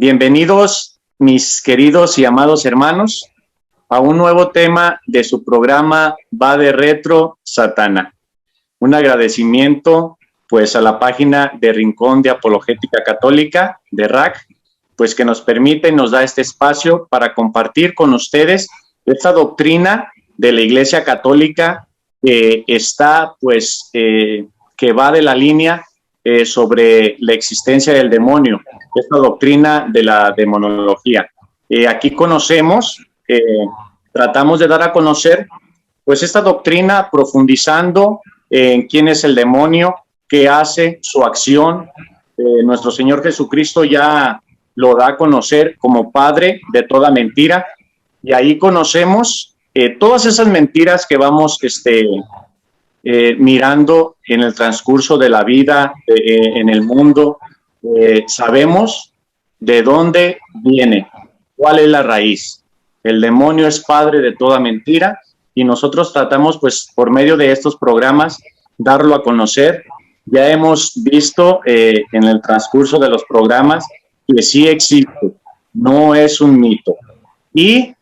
Bienvenidos, mis queridos y amados hermanos, a un nuevo tema de su programa Va de Retro Satana. Un agradecimiento, pues, a la página de Rincón de Apologética Católica, de RAC, pues, que nos permite y nos da este espacio para compartir con ustedes esta doctrina de la Iglesia Católica que está, pues, que va de la línea sobre la existencia del demonio, esta doctrina de la demonología. Aquí conocemos, tratamos de dar a conocer, pues, esta doctrina profundizando en quién es el demonio, qué hace, su acción. Nuestro Señor Jesucristo ya lo da a conocer como padre de toda mentira, y ahí conocemos todas esas mentiras que vamos mirando en el transcurso de la vida, en el mundo. Sabemos de dónde viene, cuál es la raíz. El demonio es padre de toda mentira, y nosotros tratamos, pues, por medio de estos programas, darlo a conocer. Ya hemos visto en el transcurso de los programas que sí existe, no es un mito, y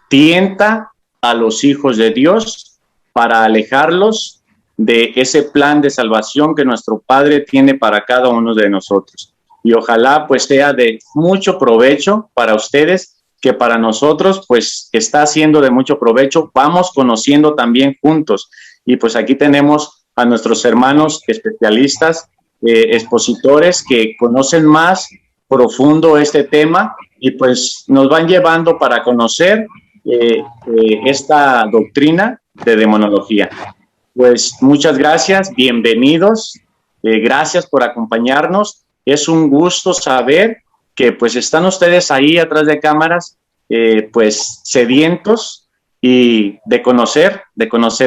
tienta a los hijos de Dios para alejarlos de ese plan de salvación que nuestro Padre tiene para cada uno de nosotros. Y ojalá, pues, sea de mucho provecho para ustedes, que para nosotros, pues, está siendo de mucho provecho. Vamos conociendo también juntos. Y pues aquí tenemos a nuestros hermanos especialistas, expositores, que conocen más profundo este tema, y pues nos van llevando para conocer esta doctrina de demonología. Pues muchas gracias, bienvenidos, gracias por acompañarnos. Es un gusto saber que, pues, están ustedes ahí atrás de cámaras, pues, sedientos y de conocer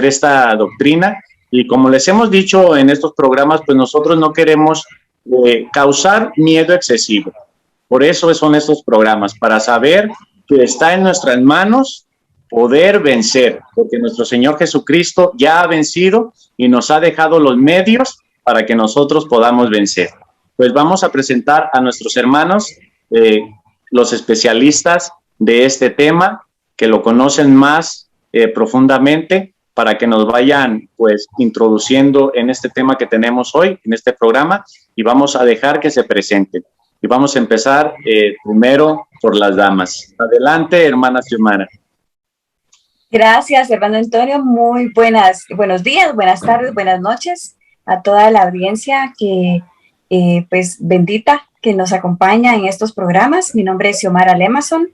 esta doctrina. Y como les hemos dicho en estos programas, pues nosotros no queremos causar miedo excesivo. Por eso son estos programas, para saber que está en nuestras manos poder vencer, porque nuestro Señor Jesucristo ya ha vencido y nos ha dejado los medios para que nosotros podamos vencer. Pues vamos a presentar a nuestros hermanos, los especialistas de este tema, que lo conocen más profundamente, para que nos vayan, pues, introduciendo en este tema que tenemos hoy, en este programa, y vamos a dejar que se presenten. Y vamos a empezar primero por las damas. Adelante, hermana Xiomara. Gracias, hermano Antonio. Muy buenos días, buenas tardes, buenas noches a toda la audiencia que, pues, bendita, que nos acompaña en estos programas. Mi nombre es Xiomara Lemason,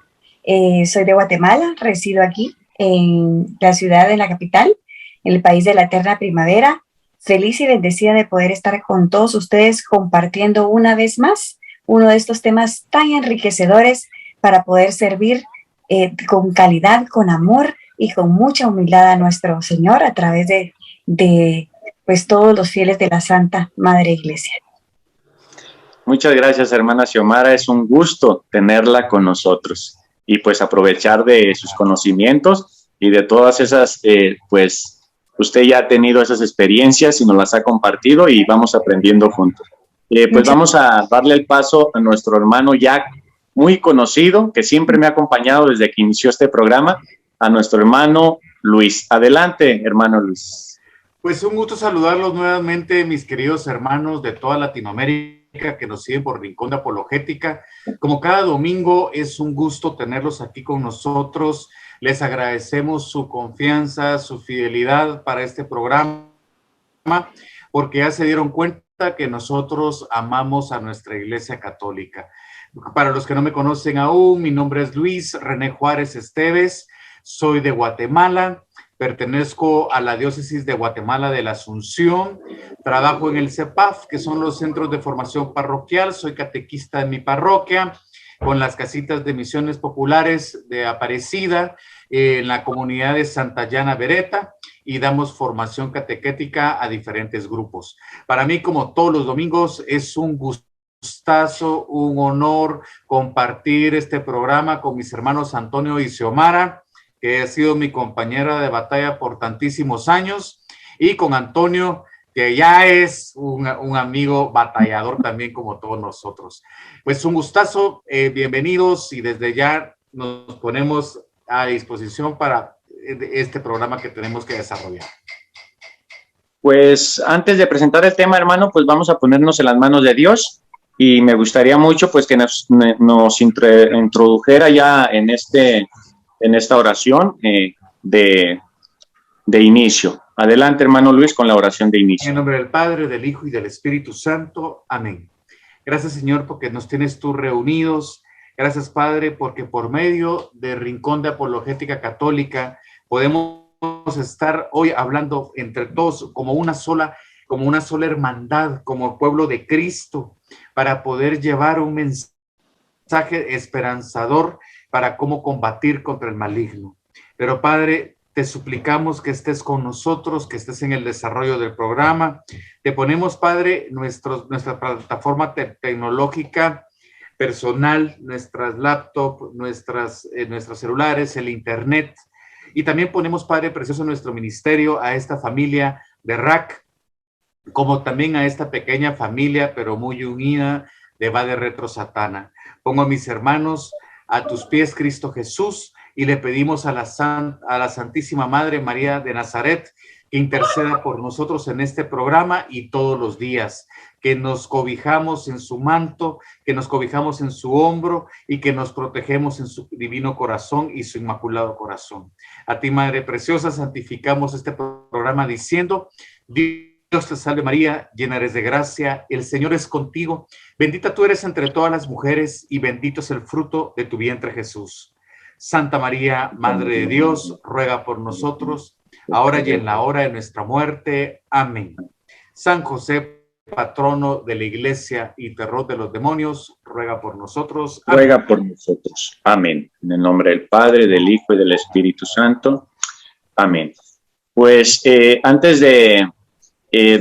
soy de Guatemala, resido aquí en la ciudad, en la capital, en el país de la eterna primavera. Feliz y bendecida de poder estar con todos ustedes compartiendo una vez más uno de estos temas tan enriquecedores para poder servir con calidad, con amor y con mucha humildad a nuestro Señor a través de pues todos los fieles de la Santa Madre Iglesia. Muchas gracias, hermana Xiomara. Es un gusto tenerla con nosotros y, pues, aprovechar de sus conocimientos y de todas esas, pues, usted ya ha tenido esas experiencias y nos las ha compartido, y vamos aprendiendo juntos. Pues vamos a darle el paso a nuestro hermano ya muy conocido, que siempre me ha acompañado desde que inició este programa, a nuestro hermano Luis. Adelante, hermano Luis. Pues un gusto saludarlos nuevamente, mis queridos hermanos de toda Latinoamérica que nos siguen por Rincón de Apologética. Como cada domingo, es un gusto tenerlos aquí con nosotros. Les agradecemos su confianza, su fidelidad para este programa, porque ya se dieron cuenta que nosotros amamos a nuestra Iglesia Católica. Para los que no me conocen aún, mi nombre es Luis René Juárez Esteves, soy de Guatemala, pertenezco a la diócesis de Guatemala de la Asunción, trabajo en el CEPAF, que son los centros de formación parroquial, soy catequista en mi parroquia, con las casitas de misiones populares de Aparecida, en la comunidad de Santa Llana Beretta, y damos formación catequética a diferentes grupos. Para mí, como todos los domingos, es un gustazo, un honor compartir este programa con mis hermanos Antonio y Xiomara, que ha sido mi compañera de batalla por tantísimos años, y con Antonio, que ya es un amigo batallador también como todos nosotros. Pues un gustazo, bienvenidos y desde ya nos ponemos a disposición para este programa que tenemos que desarrollar. Pues antes de presentar el tema, hermano, pues vamos a ponernos en las manos de Dios y me gustaría mucho pues que nos introdujera ya en esta oración de inicio. Adelante, hermano Luis, con la oración de inicio. En el nombre del Padre, del Hijo y del Espíritu Santo. Amén. Gracias, Señor, porque nos tienes tú reunidos. Gracias, Padre, porque por medio de Rincón de Apologética Católica podemos estar hoy hablando entre todos como una sola hermandad, como pueblo de Cristo, para poder llevar un mensaje esperanzador para cómo combatir contra el maligno. Pero, Padre, te suplicamos que estés con nosotros, que estés en el desarrollo del programa. Te ponemos, Padre, nuestra plataforma tecnológica personal, nuestras laptops, nuestros celulares, el internet. Y también ponemos, Padre Precioso, nuestro ministerio, a esta familia de RAC, como también a esta pequeña familia, pero muy unida, de Va de Retro Satana. Pongo a mis hermanos a tus pies, Cristo Jesús, y le pedimos a la Santísima Madre María de Nazaret que interceda por nosotros en este programa y todos los días, que nos cobijamos en su manto, que nos cobijamos en su hombro y que nos protegemos en su divino corazón y su inmaculado corazón. A ti, Madre Preciosa, santificamos este programa diciendo: Dios te salve María, llena eres de gracia, el Señor es contigo, bendita tú eres entre todas las mujeres y bendito es el fruto de tu vientre Jesús. Santa María, Madre de Dios, ruega por nosotros, ahora y en la hora de nuestra muerte. Amén. San José, patrono de la Iglesia y terror de los demonios, ruega por nosotros. Amén. Ruega por nosotros. Amén. En el nombre del Padre, del Hijo y del Espíritu Santo. Amén. Pues antes de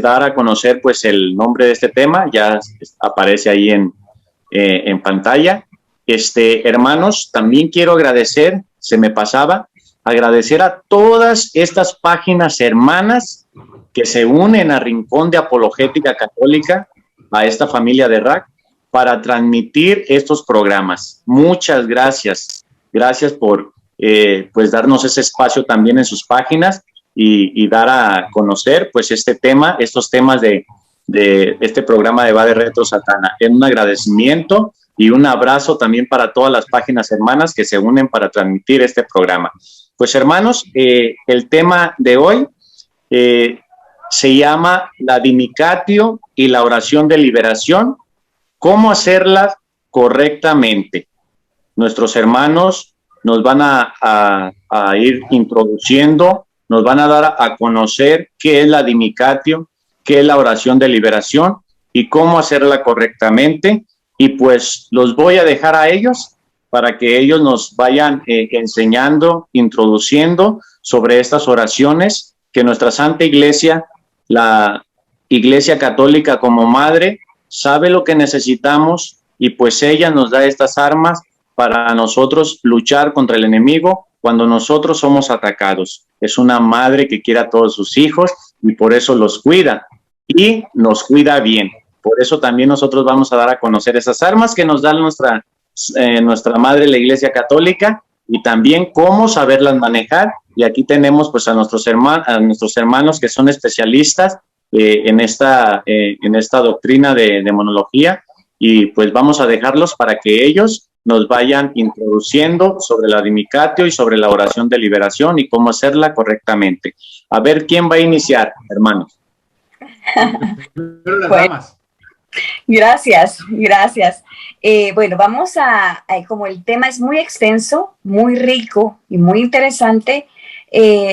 dar a conocer pues el nombre de este tema, ya aparece ahí en pantalla. Hermanos, también quiero agradecer, se me pasaba, agradecer a todas estas páginas hermanas que se unen a Rincón de Apologética Católica, a esta familia de RAC, para transmitir estos programas. Muchas gracias. Gracias por pues darnos ese espacio también en sus páginas y dar a conocer pues estos temas de este programa de Va de Retro Satana. Es un agradecimiento y un abrazo también para todas las páginas hermanas que se unen para transmitir este programa. Pues hermanos, el tema de hoy se llama la Dinicatio y la oración de liberación, cómo hacerlas correctamente. Nuestros hermanos nos van a ir introduciendo, nos van a dar a conocer qué es la Dinicatio, qué es la oración de liberación y cómo hacerla correctamente. Y pues los voy a dejar a ellos para que ellos nos vayan enseñando, introduciendo sobre estas oraciones que nuestra Santa Iglesia, la Iglesia Católica como madre, sabe lo que necesitamos y pues ella nos da estas armas para nosotros luchar contra el enemigo cuando nosotros somos atacados. Es una madre que quiere a todos sus hijos y por eso los cuida y nos cuida bien. Por eso también nosotros vamos a dar a conocer esas armas que nos da nuestra madre, la Iglesia Católica, y también cómo saberlas manejar. Y aquí tenemos pues a nuestros hermanos que son especialistas en esta doctrina de demonología, y pues vamos a dejarlos para que ellos nos vayan introduciendo sobre la Dinicatio y sobre la oración de liberación y cómo hacerla correctamente. A ver, ¿quién va a iniciar, hermanos? Bueno, gracias. Bueno, vamos como el tema es muy extenso, muy rico y muy interesante,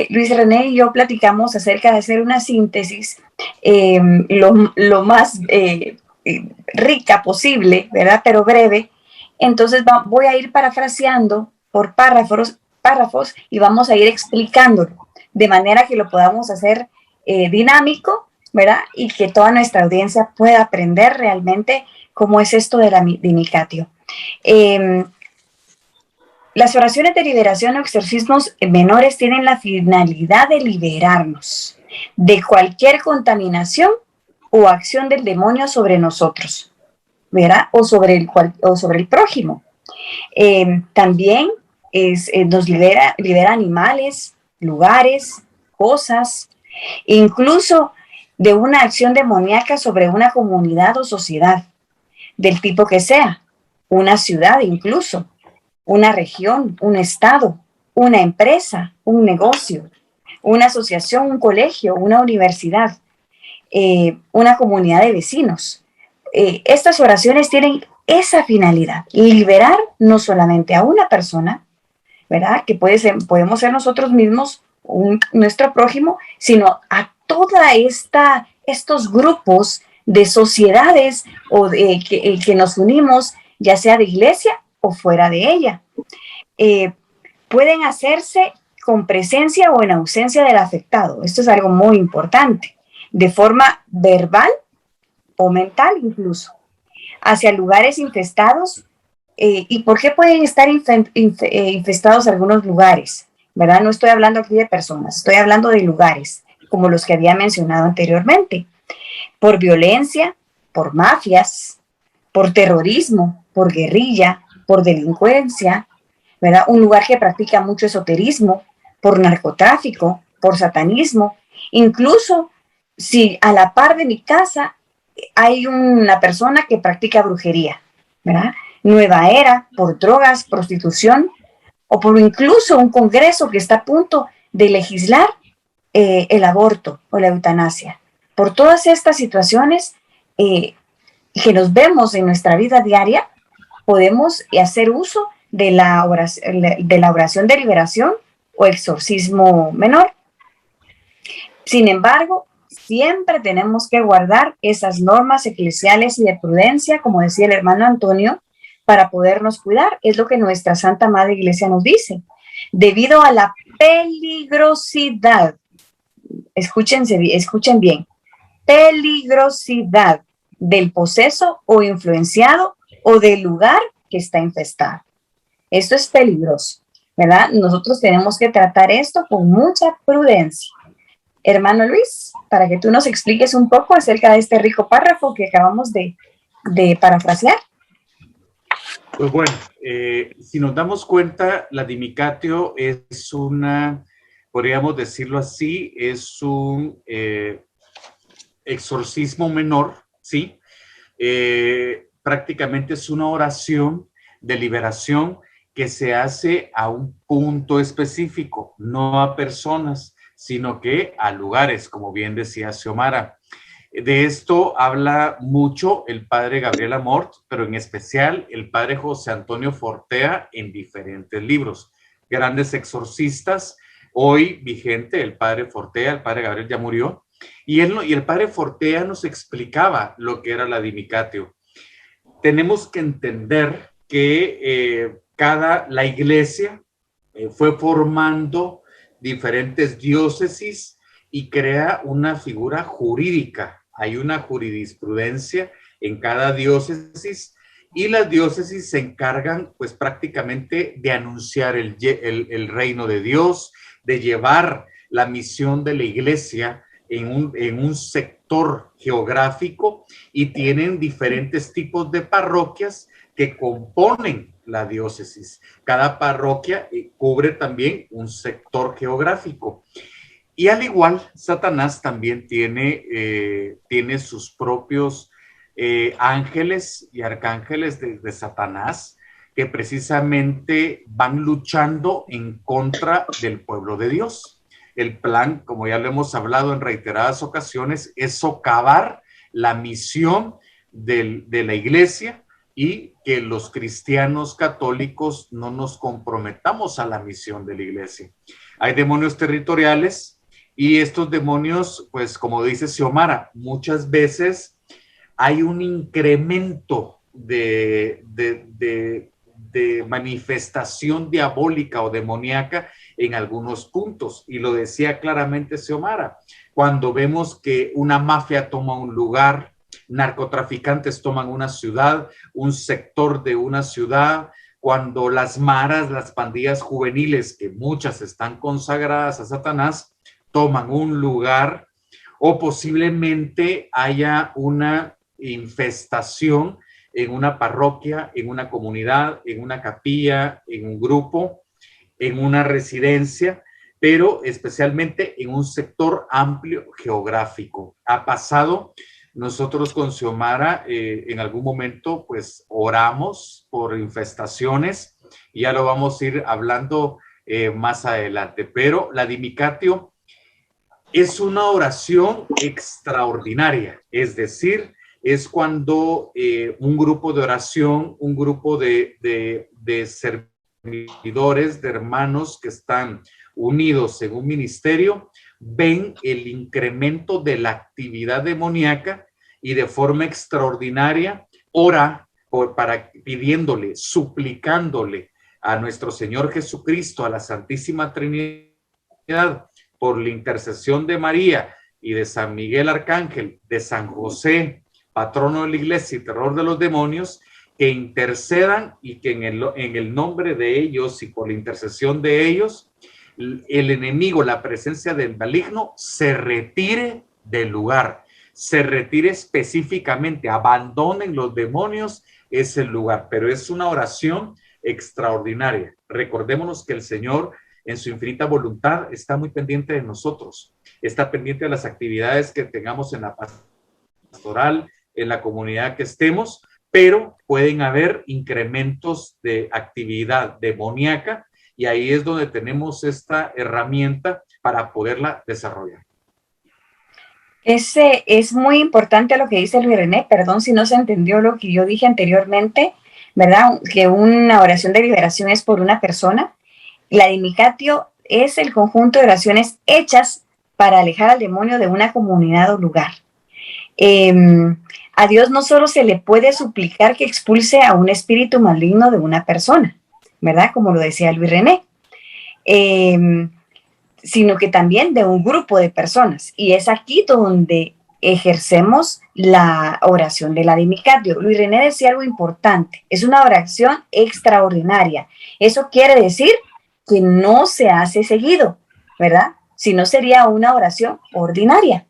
Luis René y yo platicamos acerca de hacer una síntesis lo más rica posible, ¿verdad? Pero breve. Entonces voy a ir parafraseando por párrafos y vamos a ir explicándolo de manera que lo podamos hacer dinámico, ¿verdad? Y que toda nuestra audiencia pueda aprender realmente cómo es esto de la Dinicatio. Las oraciones de liberación o exorcismos menores tienen la finalidad de liberarnos de cualquier contaminación o acción del demonio sobre nosotros, ¿verdad? O sobre el prójimo. También nos libera animales, lugares, cosas, incluso de una acción demoníaca sobre una comunidad o sociedad, del tipo que sea, una ciudad incluso, una región, un estado, una empresa, un negocio, una asociación, un colegio, una universidad, una comunidad de vecinos. Estas oraciones tienen esa finalidad, liberar no solamente a una persona, ¿verdad? Que podemos ser nosotros mismos, nuestro prójimo, sino a toda estos grupos de sociedades o que nos unimos, ya sea de iglesia o fuera de ella. Pueden hacerse con presencia o en ausencia del afectado. Esto es algo muy importante. De forma verbal o mental incluso, hacia lugares infestados. ¿Y por qué pueden estar infestados algunos lugares? ¿Verdad? No estoy hablando aquí de personas, estoy hablando de lugares, como los que había mencionado anteriormente. Por violencia, por mafias, por terrorismo, por guerrilla, por delincuencia, ¿verdad? Un lugar que practica mucho esoterismo, por narcotráfico, por satanismo. Incluso si a la par de mi casa hay una persona que practica brujería, ¿verdad? Nueva era, por drogas, prostitución, o por incluso un congreso que está a punto de legislar el aborto o la eutanasia. Por todas estas situaciones que nos vemos en nuestra vida diaria, podemos hacer uso de la oración de liberación o exorcismo menor. Sin embargo, siempre tenemos que guardar esas normas eclesiales y de prudencia, como decía el hermano Antonio, para podernos cuidar. Es lo que nuestra Santa Madre Iglesia nos dice. Debido a la peligrosidad, escuchen bien, peligrosidad del poseso o influenciado o del lugar que está infestado. Esto es peligroso, ¿verdad? Nosotros tenemos que tratar esto con mucha prudencia. Hermano Luis, para que tú nos expliques un poco acerca de este rico párrafo que acabamos de parafrasear. Pues bueno, si nos damos cuenta, la Dimicatio es una, podríamos decirlo así, es un exorcismo menor, ¿sí? Prácticamente es una oración de liberación que se hace a un punto específico, no a personas, sino que a lugares, como bien decía Xiomara. De esto habla mucho el padre Gabriel Amort, pero en especial el padre José Antonio Fortea en diferentes libros. Grandes exorcistas, hoy vigente el padre Fortea, el padre Gabriel ya murió, y el padre Fortea nos explicaba lo que era la Dimicatio. Tenemos que entender que la iglesia fue formando diferentes diócesis y crea una figura jurídica. Hay una jurisprudencia en cada diócesis y las diócesis se encargan pues prácticamente de anunciar el reino de Dios, de llevar la misión de la iglesia en un sector geográfico y tienen diferentes tipos de parroquias que componen la diócesis. Cada parroquia cubre también un sector geográfico. Y al igual, Satanás también tiene sus propios ángeles y arcángeles de Satanás que precisamente van luchando en contra del pueblo de Dios. El plan, como ya lo hemos hablado en reiteradas ocasiones, es socavar la misión de la iglesia y que los cristianos católicos no nos comprometamos a la misión de la iglesia. Hay demonios territoriales y estos demonios, pues como dice Xiomara, muchas veces hay un incremento de manifestación diabólica o demoníaca en algunos puntos. Y lo decía claramente Xiomara, cuando vemos que una mafia toma un lugar, narcotraficantes toman una ciudad, un sector de una ciudad, cuando las maras, las pandillas juveniles, que muchas están consagradas a Satanás, toman un lugar, o posiblemente haya una infestación en una parroquia, en una comunidad, en una capilla, en un grupo, en una residencia, pero especialmente en un sector amplio geográfico. Ha pasado, nosotros con Xiomara en algún momento pues oramos por infestaciones, y ya lo vamos a ir hablando más adelante, pero la Dimicatio es una oración extraordinaria, es decir, es cuando un grupo de oración, un grupo de servidores, de hermanos que están unidos en un ministerio, ven el incremento de la actividad demoníaca y de forma extraordinaria ora pidiéndole, suplicándole a nuestro Señor Jesucristo, a la Santísima Trinidad, por la intercesión de María y de San Miguel Arcángel, de San José, patrono de la iglesia y terror de los demonios, que intercedan y que en el nombre de ellos y por la intercesión de ellos, el enemigo, la presencia del maligno, se retire del lugar, se retire específicamente, abandonen los demonios ese lugar. Pero es una oración extraordinaria. Recordémonos que el Señor, en su infinita voluntad, está muy pendiente de nosotros, está pendiente de las actividades que tengamos en la pastoral, en la comunidad que estemos, pero pueden haber incrementos de actividad demoníaca, y ahí es donde tenemos esta herramienta para poderla desarrollar. Es muy importante lo que dice Luis René, perdón si no se entendió lo que yo dije anteriormente, ¿verdad? Que una oración de liberación es por una persona. La Dimicatio es el conjunto de oraciones hechas para alejar al demonio de una comunidad o lugar. A Dios no solo se le puede suplicar que expulse a un espíritu maligno de una persona, ¿verdad? Como lo decía Luis René, sino que también de un grupo de personas. Y es aquí donde ejercemos la oración de la Dimicatio. Luis René decía algo importante, es una oración extraordinaria. Eso quiere decir que no se hace seguido, ¿verdad? Si no, sería una oración ordinaria.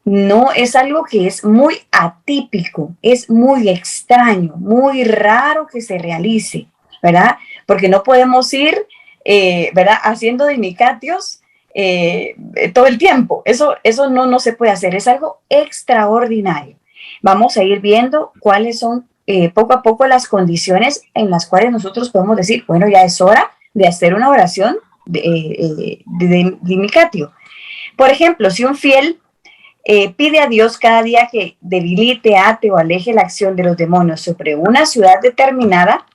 No, es algo que es muy atípico, es muy extraño, muy raro que se realice, ¿verdad? Porque no podemos ir, ¿verdad?, haciendo dimicatios todo el tiempo. Eso no se puede hacer, es algo extraordinario. Vamos a ir viendo cuáles son poco a poco las condiciones en las cuales nosotros podemos decir, bueno, ya es hora de hacer una oración de dimicatio. Por ejemplo, si un fiel pide a Dios cada día que debilite, ate o aleje la acción de los demonios sobre una ciudad determinada,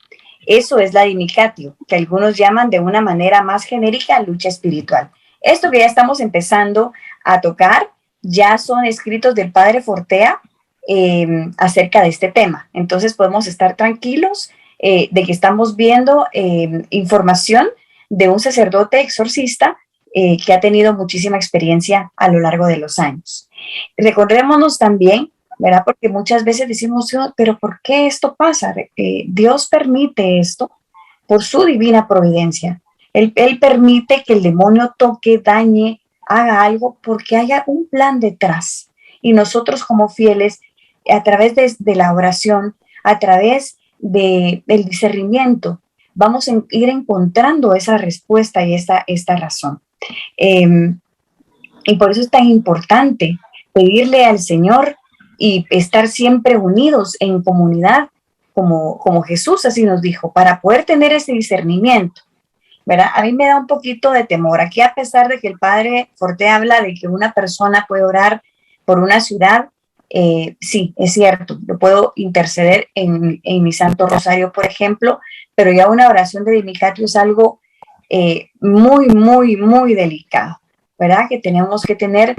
eso es la dimicatio, que algunos llaman de una manera más genérica lucha espiritual. Esto que ya estamos empezando a tocar ya son escritos del padre Fortea acerca de este tema. Entonces podemos estar tranquilos de que estamos viendo información de un sacerdote exorcista que ha tenido muchísima experiencia a lo largo de los años. Recordémonos también, ¿verdad? Porque muchas veces decimos, pero ¿por qué esto pasa? Dios permite esto por su divina providencia. Él permite que el demonio toque, dañe, haga algo porque haya un plan detrás. Y nosotros como fieles, a través de la oración, a través del discernimiento, vamos a ir encontrando esa respuesta y esta razón. Y por eso es tan importante pedirle al Señor y estar siempre unidos en comunidad, como Jesús así nos dijo, para poder tener ese discernimiento, ¿verdad? A mí me da un poquito de temor. Aquí, a pesar de que el padre Forte habla de que una persona puede orar por una ciudad, sí, es cierto, yo puedo interceder en mi Santo Rosario, por ejemplo, pero ya una oración de dimicatio es algo muy, muy, muy delicado, ¿verdad? Que tenemos que tener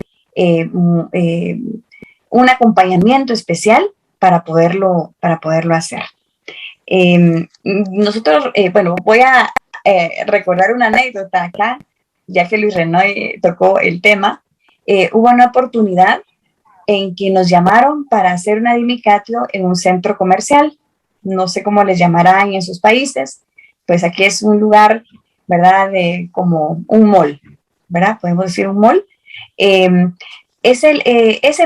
un acompañamiento especial para poderlo hacer. Nosotros, bueno, voy a recordar una anécdota acá, ya que Luis René tocó el tema. Hubo una oportunidad en que nos llamaron para hacer una dimicatio en un centro comercial, no sé cómo les llamarán en sus países, pues aquí es un lugar, ¿verdad? Como un mall, ¿verdad? Podemos decir un mall. Ese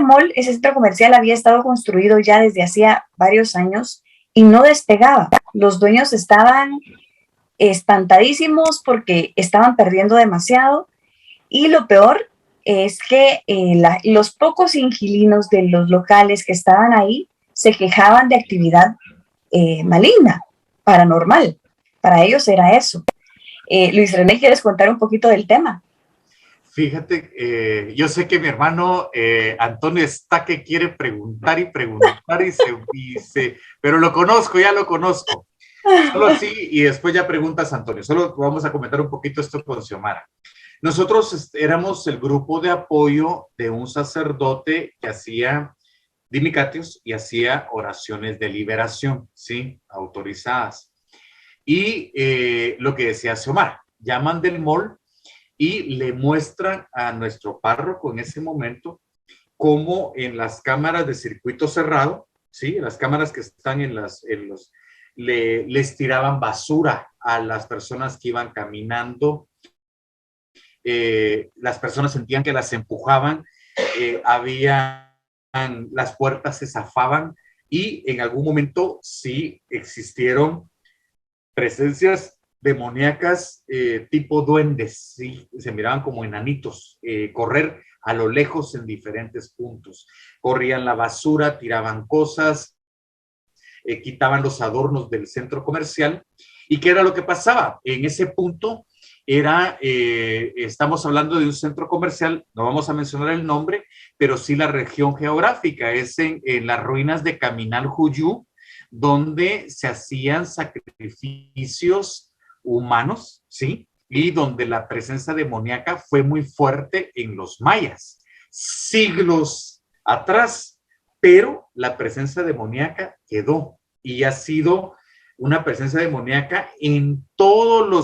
mall, ese centro comercial había estado construido ya desde hacía varios años y no despegaba. Los dueños estaban espantadísimos porque estaban perdiendo demasiado y lo peor es que los pocos inquilinos de los locales que estaban ahí se quejaban de actividad maligna, paranormal. Para ellos era eso. Luis René, ¿quieres contar un poquito del tema? Fíjate, yo sé que mi hermano Antonio está que quiere preguntar y pero lo conozco, ya lo conozco. Solo así y después ya preguntas, Antonio. Solo vamos a comentar un poquito esto con Xiomara. Nosotros éramos el grupo de apoyo de un sacerdote que hacía dimicatios y hacía oraciones de liberación, ¿sí? Autorizadas. Y lo que decía Xiomara, llaman del mall y le muestran a nuestro párroco en ese momento cómo en las cámaras de circuito cerrado, ¿sí? Las cámaras que están les tiraban basura a las personas que iban caminando. Las personas sentían que las empujaban, las puertas se zafaban y en algún momento sí existieron presencias demoníacas tipo duendes, ¿sí? Se miraban como enanitos, correr a lo lejos en diferentes puntos. Corrían la basura, tiraban cosas, quitaban los adornos del centro comercial. ¿Y qué era lo que pasaba? En ese punto estamos hablando de un centro comercial, no vamos a mencionar el nombre, pero sí la región geográfica, es en las ruinas de Caminal-Juyú, donde se hacían sacrificios humanos, ¿sí? Y donde la presencia demoníaca fue muy fuerte en los mayas, siglos atrás, pero la presencia demoníaca quedó y ha sido una presencia demoníaca en todo el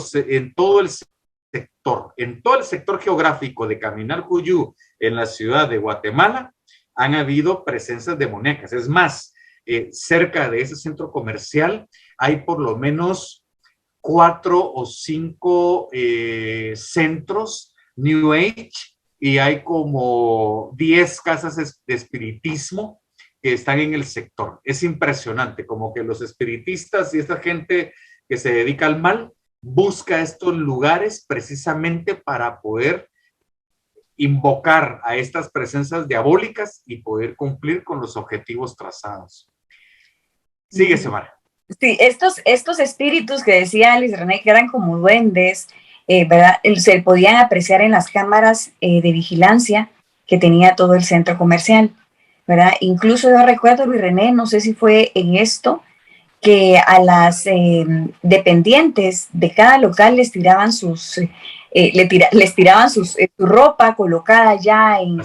sector geográfico de Caminal-Juyú, en la ciudad de Guatemala, han habido presencias demoníacas. Es más, cerca de ese centro comercial hay por lo menos 4 o 5 centros New Age y hay como 10 casas de espiritismo que están en el sector. Es impresionante, como que los espiritistas y esta gente que se dedica al mal busca estos lugares precisamente para poder invocar a estas presencias diabólicas y poder cumplir con los objetivos trazados. Sigue, Xiomara. Sí, estos espíritus que decía Luis René, que eran como duendes, ¿verdad? Se podían apreciar en las cámaras de vigilancia que tenía todo el centro comercial, ¿verdad? Incluso yo recuerdo, Luis René, no sé si fue en esto, que a las dependientes de cada local les tiraban les tiraban su ropa colocada ya en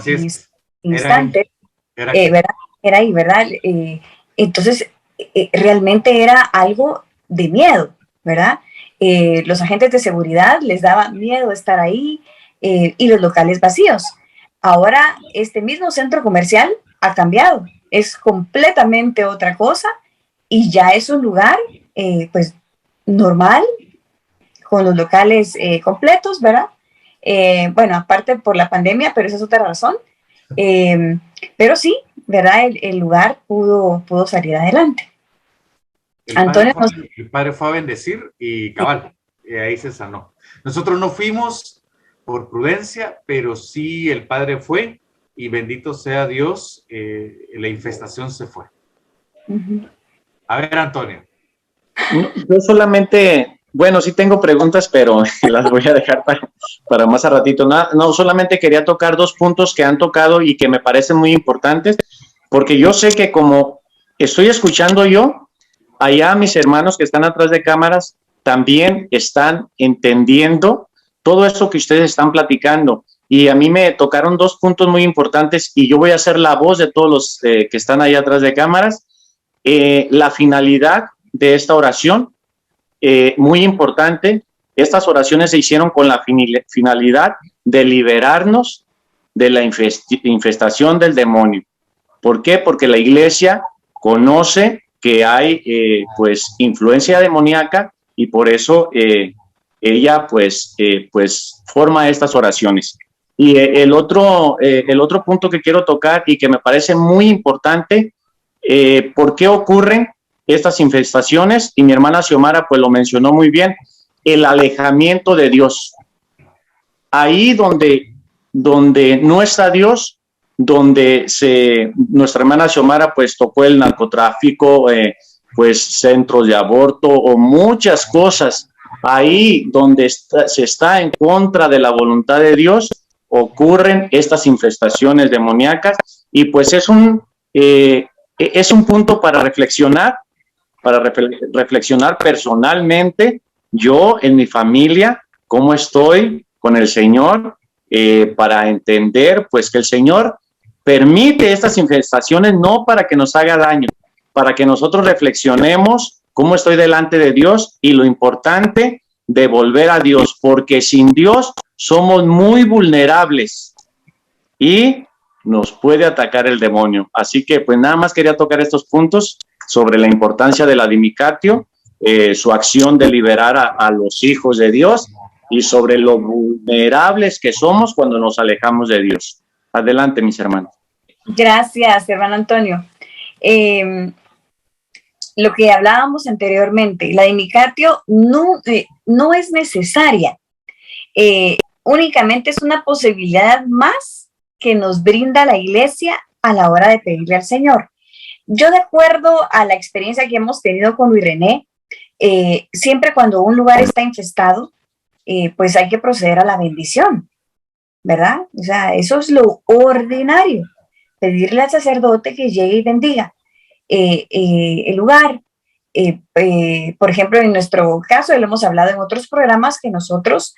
instante, ¿verdad? Era ahí, ¿verdad? Entonces, realmente era algo de miedo, ¿verdad? Los agentes de seguridad les daba miedo estar ahí y los locales vacíos. Ahora, este mismo centro comercial ha cambiado, es completamente otra cosa y ya es un lugar, pues, normal, con los locales completos, ¿verdad? Bueno, aparte por la pandemia, pero esa es otra razón. Pero sí, ¿verdad? El lugar pudo salir adelante. El padre fue a bendecir y cabal, ahí se sanó. Nosotros no fuimos por prudencia, pero sí el padre fue y bendito sea Dios, la infestación se fue. A ver, Antonio. Yo solamente, bueno, sí tengo preguntas, pero las voy a dejar para más a ratito. No, solamente quería tocar 2 puntos que han tocado y que me parecen muy importantes, porque yo sé que como estoy escuchando yo, allá mis hermanos que están atrás de cámaras también están entendiendo todo eso que ustedes están platicando. Y a mí me tocaron 2 puntos muy importantes y yo voy a ser la voz de todos los que están allá atrás de cámaras. La finalidad de esta oración, muy importante, estas oraciones se hicieron con la finalidad de liberarnos de la infestación del demonio. ¿Por qué? Porque la iglesia conoce que hay pues influencia demoníaca y por eso ella pues forma estas oraciones. Y el otro punto que quiero tocar y que me parece muy importante, ¿por qué ocurren estas infestaciones? Y mi hermana Xiomara pues lo mencionó muy bien, el alejamiento de Dios. Ahí donde no está Dios, donde nuestra hermana Xiomara pues tocó el narcotráfico, pues centros de aborto o muchas cosas, ahí donde se está en contra de la voluntad de Dios, ocurren estas infestaciones demoníacas y pues es un punto para reflexionar personalmente, yo en mi familia, cómo estoy con el Señor, para entender pues que el Señor permite estas infestaciones no para que nos haga daño, para que nosotros reflexionemos cómo estoy delante de Dios y lo importante de volver a Dios, porque sin Dios somos muy vulnerables y nos puede atacar el demonio. Así que pues nada más quería tocar estos puntos sobre la importancia de la dimicatio, su acción de liberar a los hijos de Dios y sobre lo vulnerables que somos cuando nos alejamos de Dios. Adelante, mis hermanos. Gracias, hermano Antonio. Lo que hablábamos anteriormente, la dimicatio no es necesaria. Únicamente es una posibilidad más que nos brinda la iglesia a la hora de pedirle al Señor. Yo, de acuerdo a la experiencia que hemos tenido con Luis René, siempre cuando un lugar está infestado, pues hay que proceder a la bendición, ¿verdad? O sea, eso es lo ordinario, pedirle al sacerdote que llegue y bendiga el lugar. Por ejemplo, en nuestro caso, lo hemos hablado en otros programas, que nosotros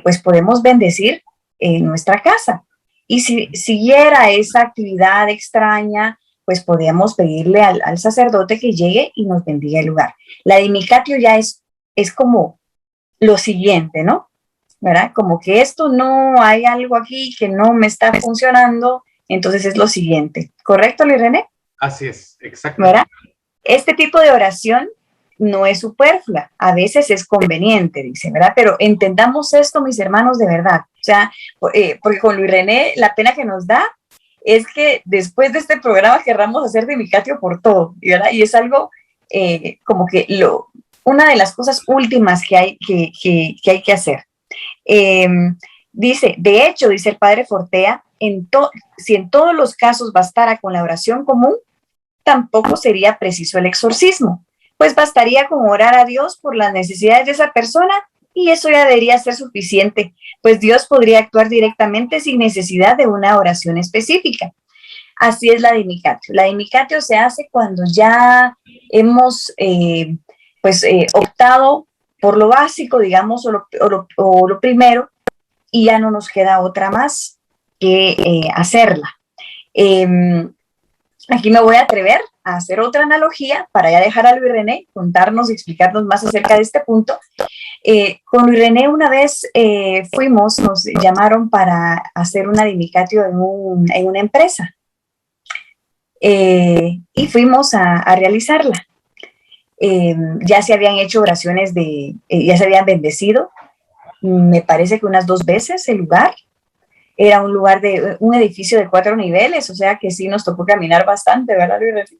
pues podemos bendecir nuestra casa. Y si siguiera esa actividad extraña, pues podríamos pedirle al sacerdote que llegue y nos bendiga el lugar. La dimicatio ya es como lo siguiente, ¿no? ¿Verdad? Como que esto no, hay algo aquí que no me está funcionando, entonces es lo siguiente. ¿Correcto, Luis René? Así es, exacto. ¿Verdad? Este tipo de oración no es superflua, a veces es conveniente, dice, ¿verdad? Pero entendamos esto, mis hermanos, de verdad. O sea, porque con Luis René la pena que nos da es que después de este programa querramos hacer dimicatio por todo, ¿verdad? Y es algo como que una de las cosas últimas que hay que hacer. Dice, de hecho, dice el padre Fortea, si en todos los casos bastara con la oración común, tampoco sería preciso el exorcismo, pues bastaría con orar a Dios por las necesidades de esa persona y eso ya debería ser suficiente, pues Dios podría actuar directamente sin necesidad de una oración específica. Así es la dimicatio. La dimicatio se hace cuando ya hemos optado por lo básico, digamos, o lo primero, y ya no nos queda otra más que hacerla. Aquí me voy a atrever a hacer otra analogía para ya dejar a Luis René contarnos y explicarnos más acerca de este punto. Con Luis René una vez nos llamaron para hacer una dimicatio en una empresa y fuimos a realizarla. Ya se habían hecho oraciones ya se habían bendecido, me parece que unas 2 veces el lugar. Era un edificio de 4 niveles, o sea que sí nos tocó caminar bastante, ¿verdad, Luis?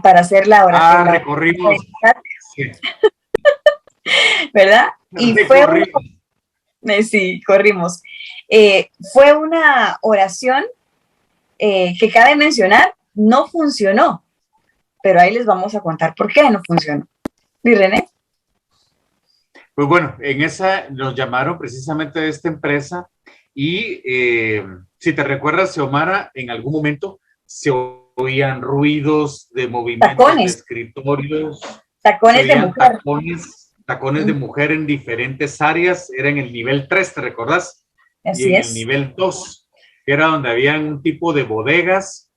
Para hacer la oración. Recorrimos. Sí. ¿Verdad? Y sí, corrimos. Fue una oración que cabe mencionar, no funcionó, pero ahí les vamos a contar por qué no funcionó. ¿Y René? Pues bueno, en esa nos llamaron precisamente de esta empresa y si te recuerdas, Xiomara, en algún momento se oían ruidos de movimientos de escritorios. Tacones de mujer. Tacones de mujer en diferentes áreas. Era en el nivel 3, ¿te recordás? Así y en es. el nivel 2, que era donde había un tipo de bodegas.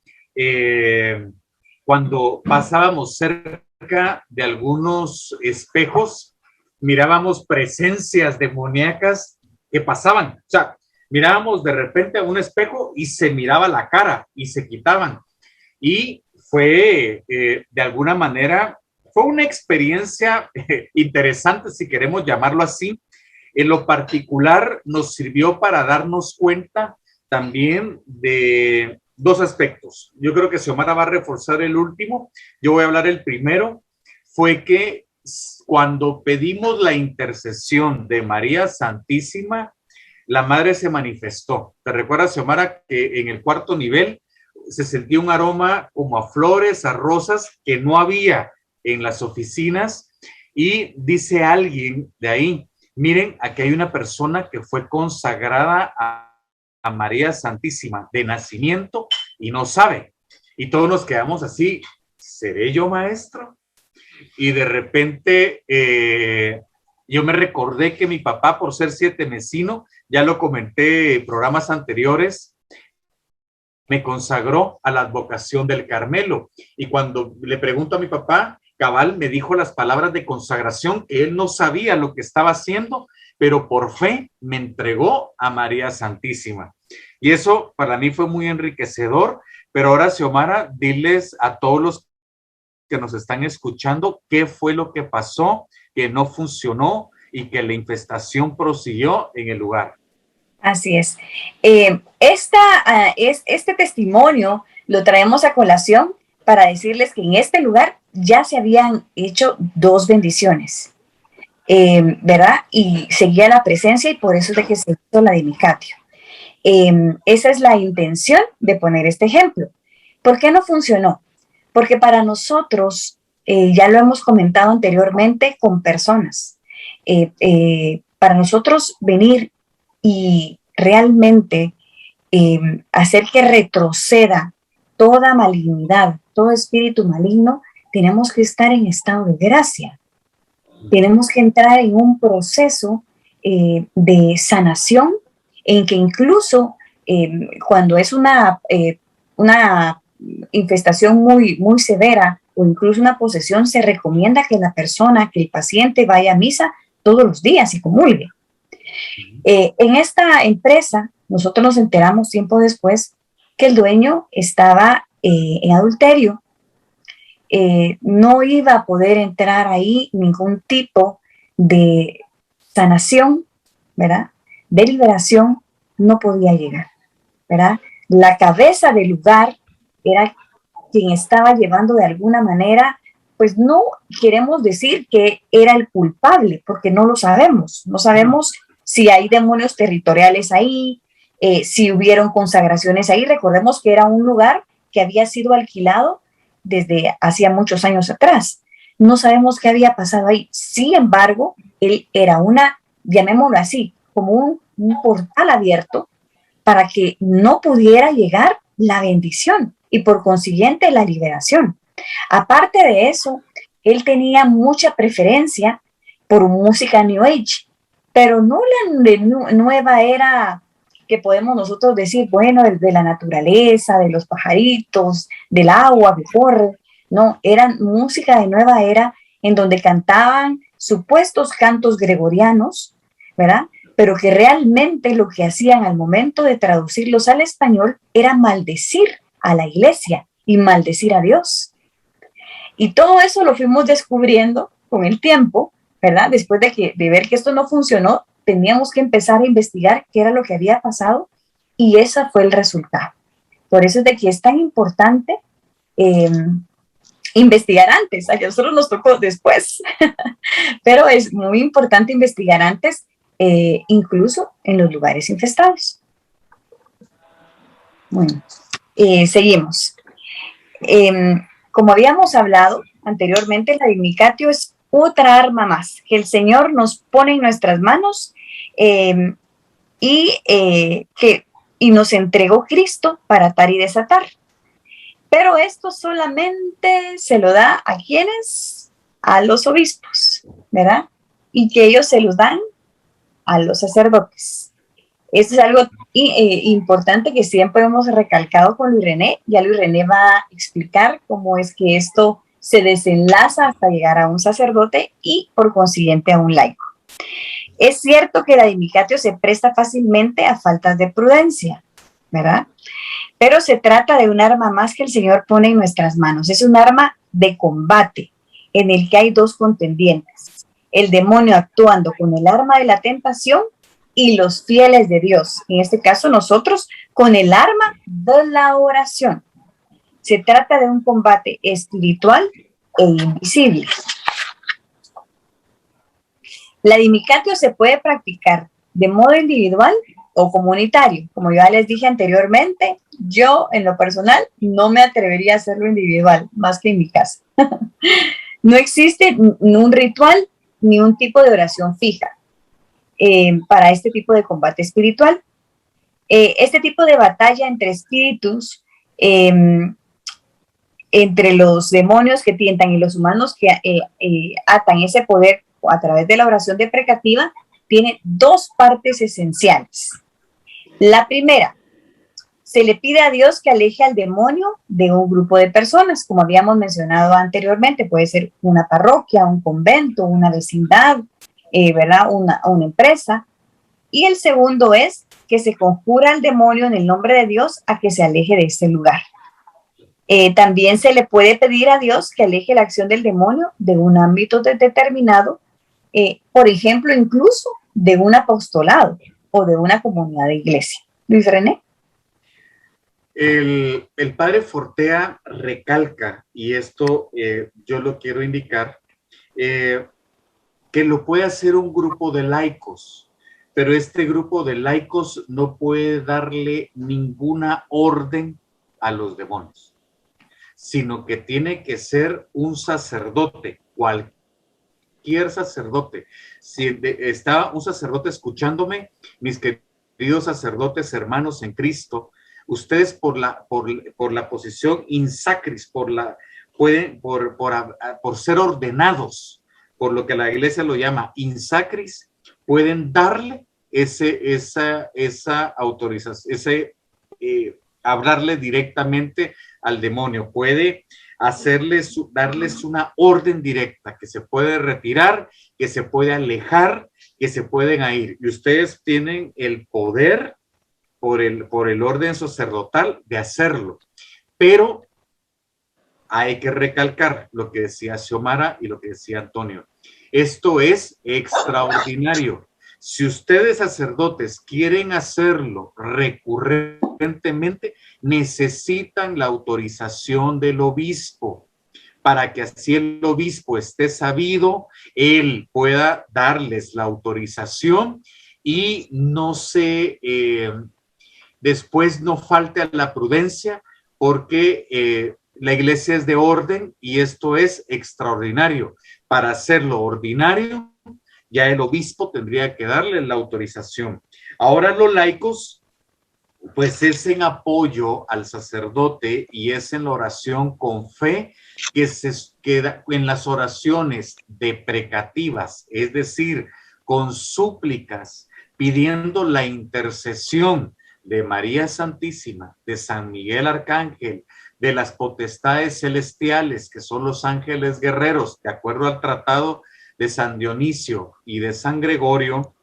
Cuando pasábamos cerca de algunos espejos, mirábamos presencias demoníacas que pasaban. O sea, mirábamos de repente a un espejo y se miraba la cara y se quitaban. Y fue de alguna manera, fue una experiencia interesante, si queremos llamarlo así. En lo particular nos sirvió para darnos cuenta también de dos aspectos. Yo creo que Xiomara va a reforzar el último, yo voy a hablar el primero. Fue que cuando pedimos la intercesión de María Santísima, la Madre se manifestó. ¿Te recuerdas, Xiomara, que en el cuarto nivel se sentía un aroma como a flores, a rosas, que no había en las oficinas? Y dice alguien de ahí, miren, aquí hay una persona que fue consagrada a María Santísima de nacimiento y no sabe. Y todos nos quedamos así, ¿seré yo maestro? Y de repente yo me recordé que mi papá, por ser sietemesino, ya lo comenté en programas anteriores, me consagró a la advocación del Carmelo. Y cuando le pregunto a mi papá, cabal me dijo las palabras de consagración, que él no sabía lo que estaba haciendo, pero por fe me entregó a María Santísima. Y eso para mí fue muy enriquecedor. Pero ahora, Xiomara, diles a todos los que nos están escuchando qué fue lo que pasó, que no funcionó y que la infestación prosiguió en el lugar. Así es. Este testimonio lo traemos a colación para decirles que en este lugar ya se habían hecho 2 bendiciones, ¿verdad? Y seguía la presencia y por eso es de que se hizo la dimicatio. Esa es la intención de poner este ejemplo. ¿Por qué no funcionó? Porque para nosotros, ya lo hemos comentado anteriormente con personas, para nosotros venir y realmente hacer que retroceda toda malignidad, todo espíritu maligno, tenemos que estar en estado de gracia. Tenemos que entrar en un proceso de sanación en que incluso cuando es una infestación muy, muy severa o incluso una posesión, se recomienda que la persona, que el paciente vaya a misa todos los días y comulgue. En esta empresa, nosotros nos enteramos tiempo después que el dueño estaba en adulterio. No iba a poder entrar ahí ningún tipo de sanación, ¿verdad? De liberación, no podía llegar, ¿verdad? La cabeza del lugar era quien estaba llevando de alguna manera, pues no queremos decir que era el culpable, porque no lo sabemos. No sabemos si hay demonios territoriales ahí, si hubieron consagraciones ahí. Recordemos que era un lugar que había sido alquilado desde hacía muchos años atrás. No sabemos qué había pasado ahí. Sin embargo, él era llamémoslo así, como un portal abierto para que no pudiera llegar la bendición y por consiguiente la liberación. Aparte de eso, él tenía mucha preferencia por música New Age, pero no la nueva era que podemos nosotros decir, bueno, de la naturaleza, de los pajaritos, del agua que corre. No, eran música de nueva era en donde cantaban supuestos cantos gregorianos, ¿verdad? Pero que realmente lo que hacían al momento de traducirlos al español era maldecir a la iglesia y maldecir a Dios. Y todo eso lo fuimos descubriendo con el tiempo, ¿verdad? Después de ver que esto no funcionó, teníamos que empezar a investigar qué era lo que había pasado y ese fue el resultado. Por eso es de que es tan importante investigar antes. A nosotros nos tocó después, pero es muy importante investigar antes, incluso en los lugares infestados. Bueno, seguimos. Como habíamos hablado anteriormente, la Dimicatio es otra arma más que el Señor nos pone en nuestras manos y nos entregó Cristo para atar y desatar. Pero esto solamente se lo da a quienes, a los obispos, ¿verdad? Y que ellos se los dan a los sacerdotes. Esto es algo importante que siempre hemos recalcado con Luis René. Ya Luis René va a explicar cómo es que esto se desenlaza hasta llegar a un sacerdote y por consiguiente a un laico. Es cierto que la Dimicatio se presta fácilmente a faltas de prudencia, ¿verdad? pero se trata de un arma más que el Señor pone en nuestras manos. Es un arma de combate en el que hay dos contendientes. El demonio actuando con el arma de la tentación y los fieles de Dios. En este caso, nosotros con el arma de la oración. Se trata de un combate espiritual e invisible. La dimicatio se puede practicar de modo individual o comunitario. Como ya les dije anteriormente, yo en lo personal no me atrevería a hacerlo individual, más que en mi casa. No existe ni un ritual ni un tipo de oración fija para este tipo de combate espiritual. Este tipo de batalla entre espíritus, entre los demonios que tientan y los humanos que atan ese poder a través de la oración deprecativa, tiene dos partes esenciales. La primera, se le pide a Dios que aleje al demonio de un grupo de personas, como habíamos mencionado anteriormente. Puede ser una parroquia, un convento, una vecindad, ¿verdad? Una empresa. Y el segundo es que se conjura al demonio en el nombre de Dios a que se aleje de este lugar. También se le puede pedir a Dios que aleje la acción del demonio de un ámbito determinado, por ejemplo, incluso de un apostolado o de una comunidad de iglesia. Luis René. El padre Fortea recalca, y esto yo lo quiero indicar, que lo puede hacer un grupo de laicos, pero este grupo de laicos no puede darle ninguna orden a los demonios, sino que tiene que ser un sacerdote, cualquier sacerdote. Si está un sacerdote escuchándome, mis queridos sacerdotes, hermanos en Cristo, ustedes por la posición in sacris, por ser ordenados, por lo que la iglesia lo llama in sacris, pueden darle esa autorización, hablarle directamente al demonio, puede darles una orden directa, que se puede retirar, que se puede alejar, que se pueden ir. Y ustedes tienen el poder por el orden sacerdotal de hacerlo. Pero hay que recalcar lo que decía Xiomara y lo que decía Antonio. Esto es extraordinario. Si ustedes sacerdotes quieren hacerlo recurrentemente, necesitan la autorización del obispo, para que así el obispo esté sabido, él pueda darles la autorización y después no falte a la prudencia, porque la iglesia es de orden y esto es extraordinario. Para hacerlo ordinario, ya el obispo tendría que darle la autorización. Ahora los laicos, pues es en apoyo al sacerdote y es en la oración con fe que se queda en las oraciones deprecativas, es decir, con súplicas, pidiendo la intercesión de María Santísima, de San Miguel Arcángel, de las potestades celestiales, que son los ángeles guerreros, de acuerdo al tratado de San Dionisio y de San Gregorio.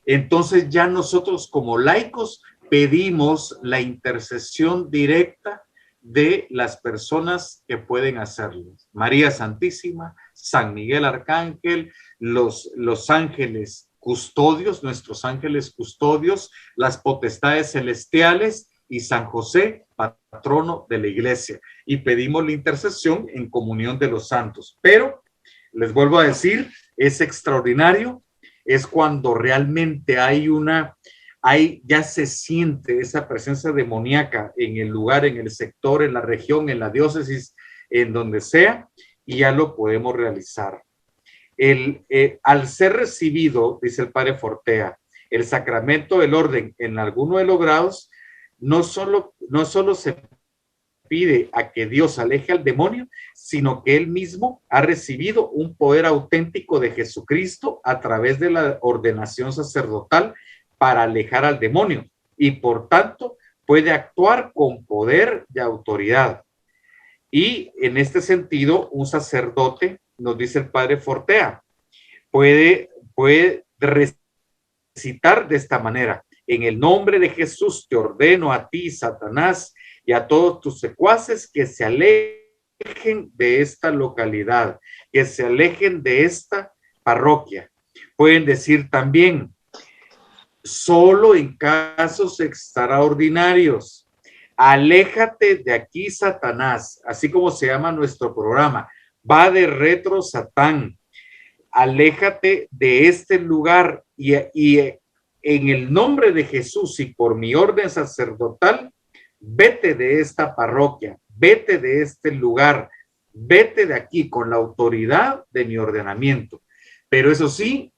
Entonces ya nosotros como laicos pedimos la intercesión directa de las personas que pueden hacerlo. María Santísima, San Miguel Arcángel, los ángeles custodios, nuestros ángeles custodios, las potestades celestiales y San José, patrono de la iglesia. Y pedimos la intercesión en comunión de los santos. Pero, les vuelvo a decir, es extraordinario, es cuando realmente ya se siente esa presencia demoníaca en el lugar, en el sector, en la región, en la diócesis, en donde sea, y ya lo podemos realizar. Al ser recibido, dice el padre Fortea, el sacramento del orden en alguno de los grados, no solo se pide a que Dios aleje al demonio, sino que él mismo ha recibido un poder auténtico de Jesucristo a través de la ordenación sacerdotal para alejar al demonio y por tanto puede actuar con poder de autoridad. Y en este sentido, un sacerdote, nos dice el padre Fortea, puede recitar de esta manera: en el nombre de Jesús te ordeno a ti, Satanás, y a todos tus secuaces que se alejen de esta localidad, que se alejen de esta parroquia. Pueden decir también, solo en casos extraordinarios, aléjate de aquí, Satanás, así como se llama nuestro programa, va de retro Satán, aléjate de este lugar y en el nombre de Jesús y por mi orden sacerdotal, vete de esta parroquia, vete de este lugar, vete de aquí con la autoridad de mi ordenamiento. Pero eso sí,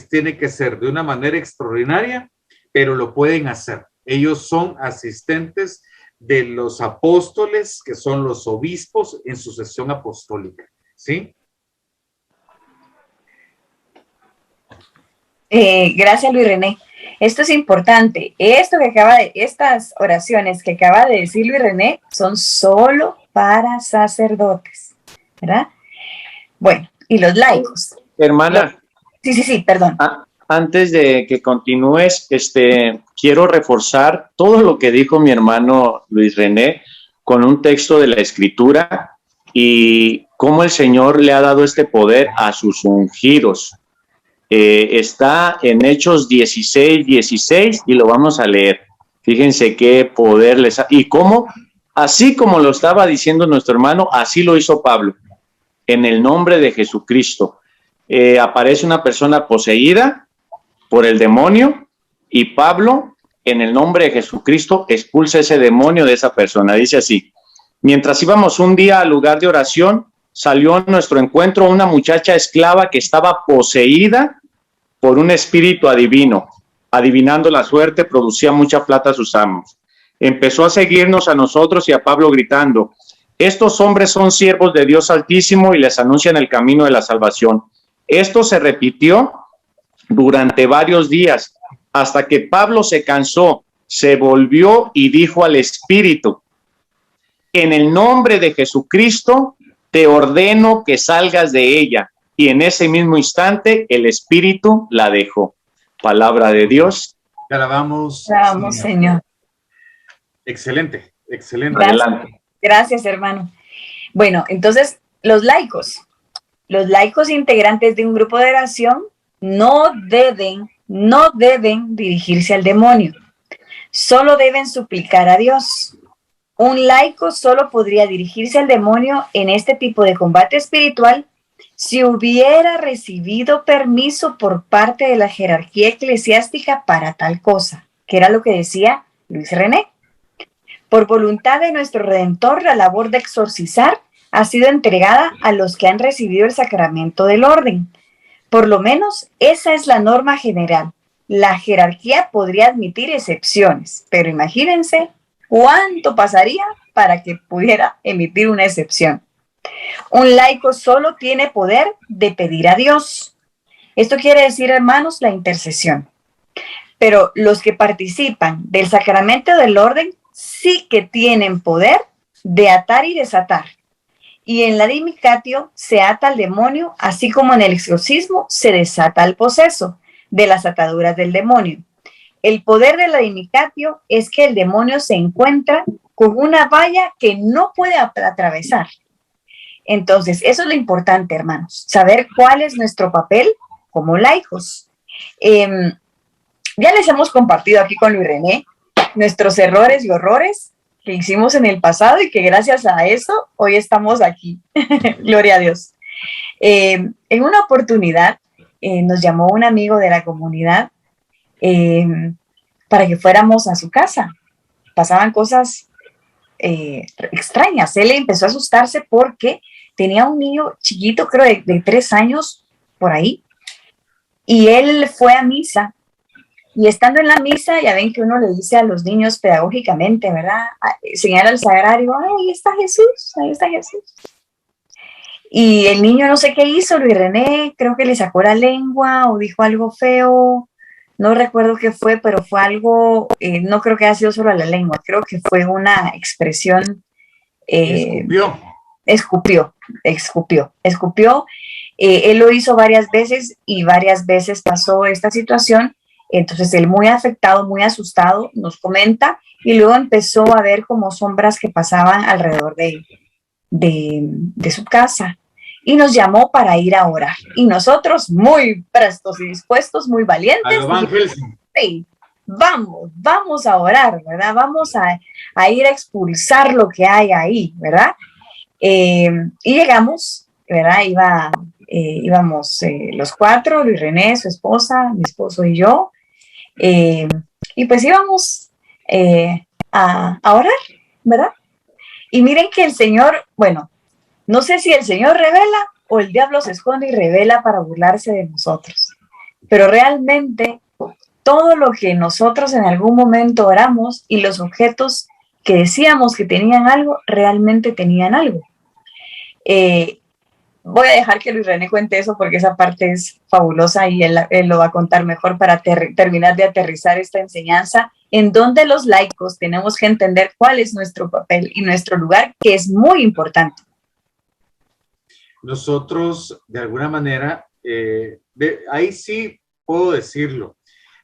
tiene que ser de una manera extraordinaria, pero lo pueden hacer. Ellos son asistentes de los apóstoles, que son los obispos en sucesión apostólica, ¿sí? Gracias, Luis René. Esto es importante. Estas oraciones que acaba de decir Luis René son solo para sacerdotes, ¿verdad? Bueno, y los laicos. Hermana. Sí, perdón. Antes de que continúes, quiero reforzar todo lo que dijo mi hermano Luis René con un texto de la Escritura y cómo el Señor le ha dado este poder a sus ungidos. Está en Hechos 16:16 y lo vamos a leer. Fíjense qué poder les ha... Y cómo, así como lo estaba diciendo nuestro hermano, así lo hizo Pablo. En el nombre de Jesucristo. Aparece una persona poseída por el demonio y Pablo, en el nombre de Jesucristo, expulsa ese demonio de esa persona. Dice así: mientras íbamos un día al lugar de oración, salió a nuestro encuentro una muchacha esclava que estaba poseída por un espíritu adivino. Adivinando la suerte, producía mucha plata a sus amos. Empezó a seguirnos a nosotros y a Pablo gritando: estos hombres son siervos de Dios Altísimo y les anuncian el camino de la salvación. Esto se repitió durante varios días, hasta que Pablo se cansó, se volvió y dijo al espíritu: en el nombre de Jesucristo, te ordeno que salgas de ella. Y en ese mismo instante, el espíritu la dejó. Palabra de Dios. Te alabamos, Señor. Excelente. Adelante. Gracias, hermano. Bueno, entonces, los laicos integrantes de un grupo de oración no deben dirigirse al demonio. Solo deben suplicar a Dios. Un laico solo podría dirigirse al demonio en este tipo de combate espiritual si hubiera recibido permiso por parte de la jerarquía eclesiástica para tal cosa, que era lo que decía Luis René. Por voluntad de nuestro Redentor, la labor de exorcizar ha sido entregada a los que han recibido el sacramento del orden. Por lo menos esa es la norma general. La jerarquía podría admitir excepciones, pero imagínense cuánto pasaría para que pudiera emitir una excepción. Un laico solo tiene poder de pedir a Dios. Esto quiere decir, hermanos, la intercesión. Pero los que participan del sacramento del orden sí que tienen poder de atar y desatar. Y en la dimicatio se ata al demonio, así como en el exorcismo se desata al poseso de las ataduras del demonio. El poder de la dimicatio es que el demonio se encuentra con una valla que no puede atravesar. Entonces, eso es lo importante, hermanos, saber cuál es nuestro papel como laicos. Ya les hemos compartido aquí con Luis René nuestros errores y horrores que hicimos en el pasado y que gracias a eso hoy estamos aquí. Gloria a Dios. En una oportunidad nos llamó un amigo de la comunidad para que fuéramos a su casa. Pasaban cosas extrañas. Él empezó a asustarse porque tenía un niño chiquito, creo de 3 años, por ahí, y él fue a misa. Y estando en la misa, ya ven que uno le dice a los niños pedagógicamente, ¿verdad? Señala al sagrario: ahí está Jesús, ahí está Jesús. Y el niño no sé qué hizo, Luis René, creo que le sacó la lengua o dijo algo feo, no recuerdo qué fue, pero fue algo, no creo que haya sido solo la lengua, creo que fue una expresión. Escupió. Él lo hizo varias veces y varias veces pasó esta situación Entonces él muy afectado, muy asustado, nos comenta y luego empezó a ver como sombras que pasaban alrededor de su casa y nos llamó para ir a orar. Y nosotros muy prestos y dispuestos, muy valientes, dijimos, hey, vamos a orar, ¿verdad? Vamos a ir a expulsar lo que hay ahí, ¿verdad? Y llegamos, ¿verdad? Íbamos los cuatro, Luis René, su esposa, mi esposo y yo, y pues íbamos a orar, ¿verdad? Y miren que el Señor, bueno, no sé si el Señor revela o el diablo se esconde y revela para burlarse de nosotros, pero realmente todo lo que nosotros en algún momento oramos y los objetos que decíamos que tenían algo, realmente tenían algo. Voy a dejar que Luis René cuente eso porque esa parte es fabulosa y él lo va a contar mejor para terminar de aterrizar esta enseñanza en donde los laicos tenemos que entender cuál es nuestro papel y nuestro lugar, que es muy importante. Nosotros, de alguna manera, ahí sí puedo decirlo.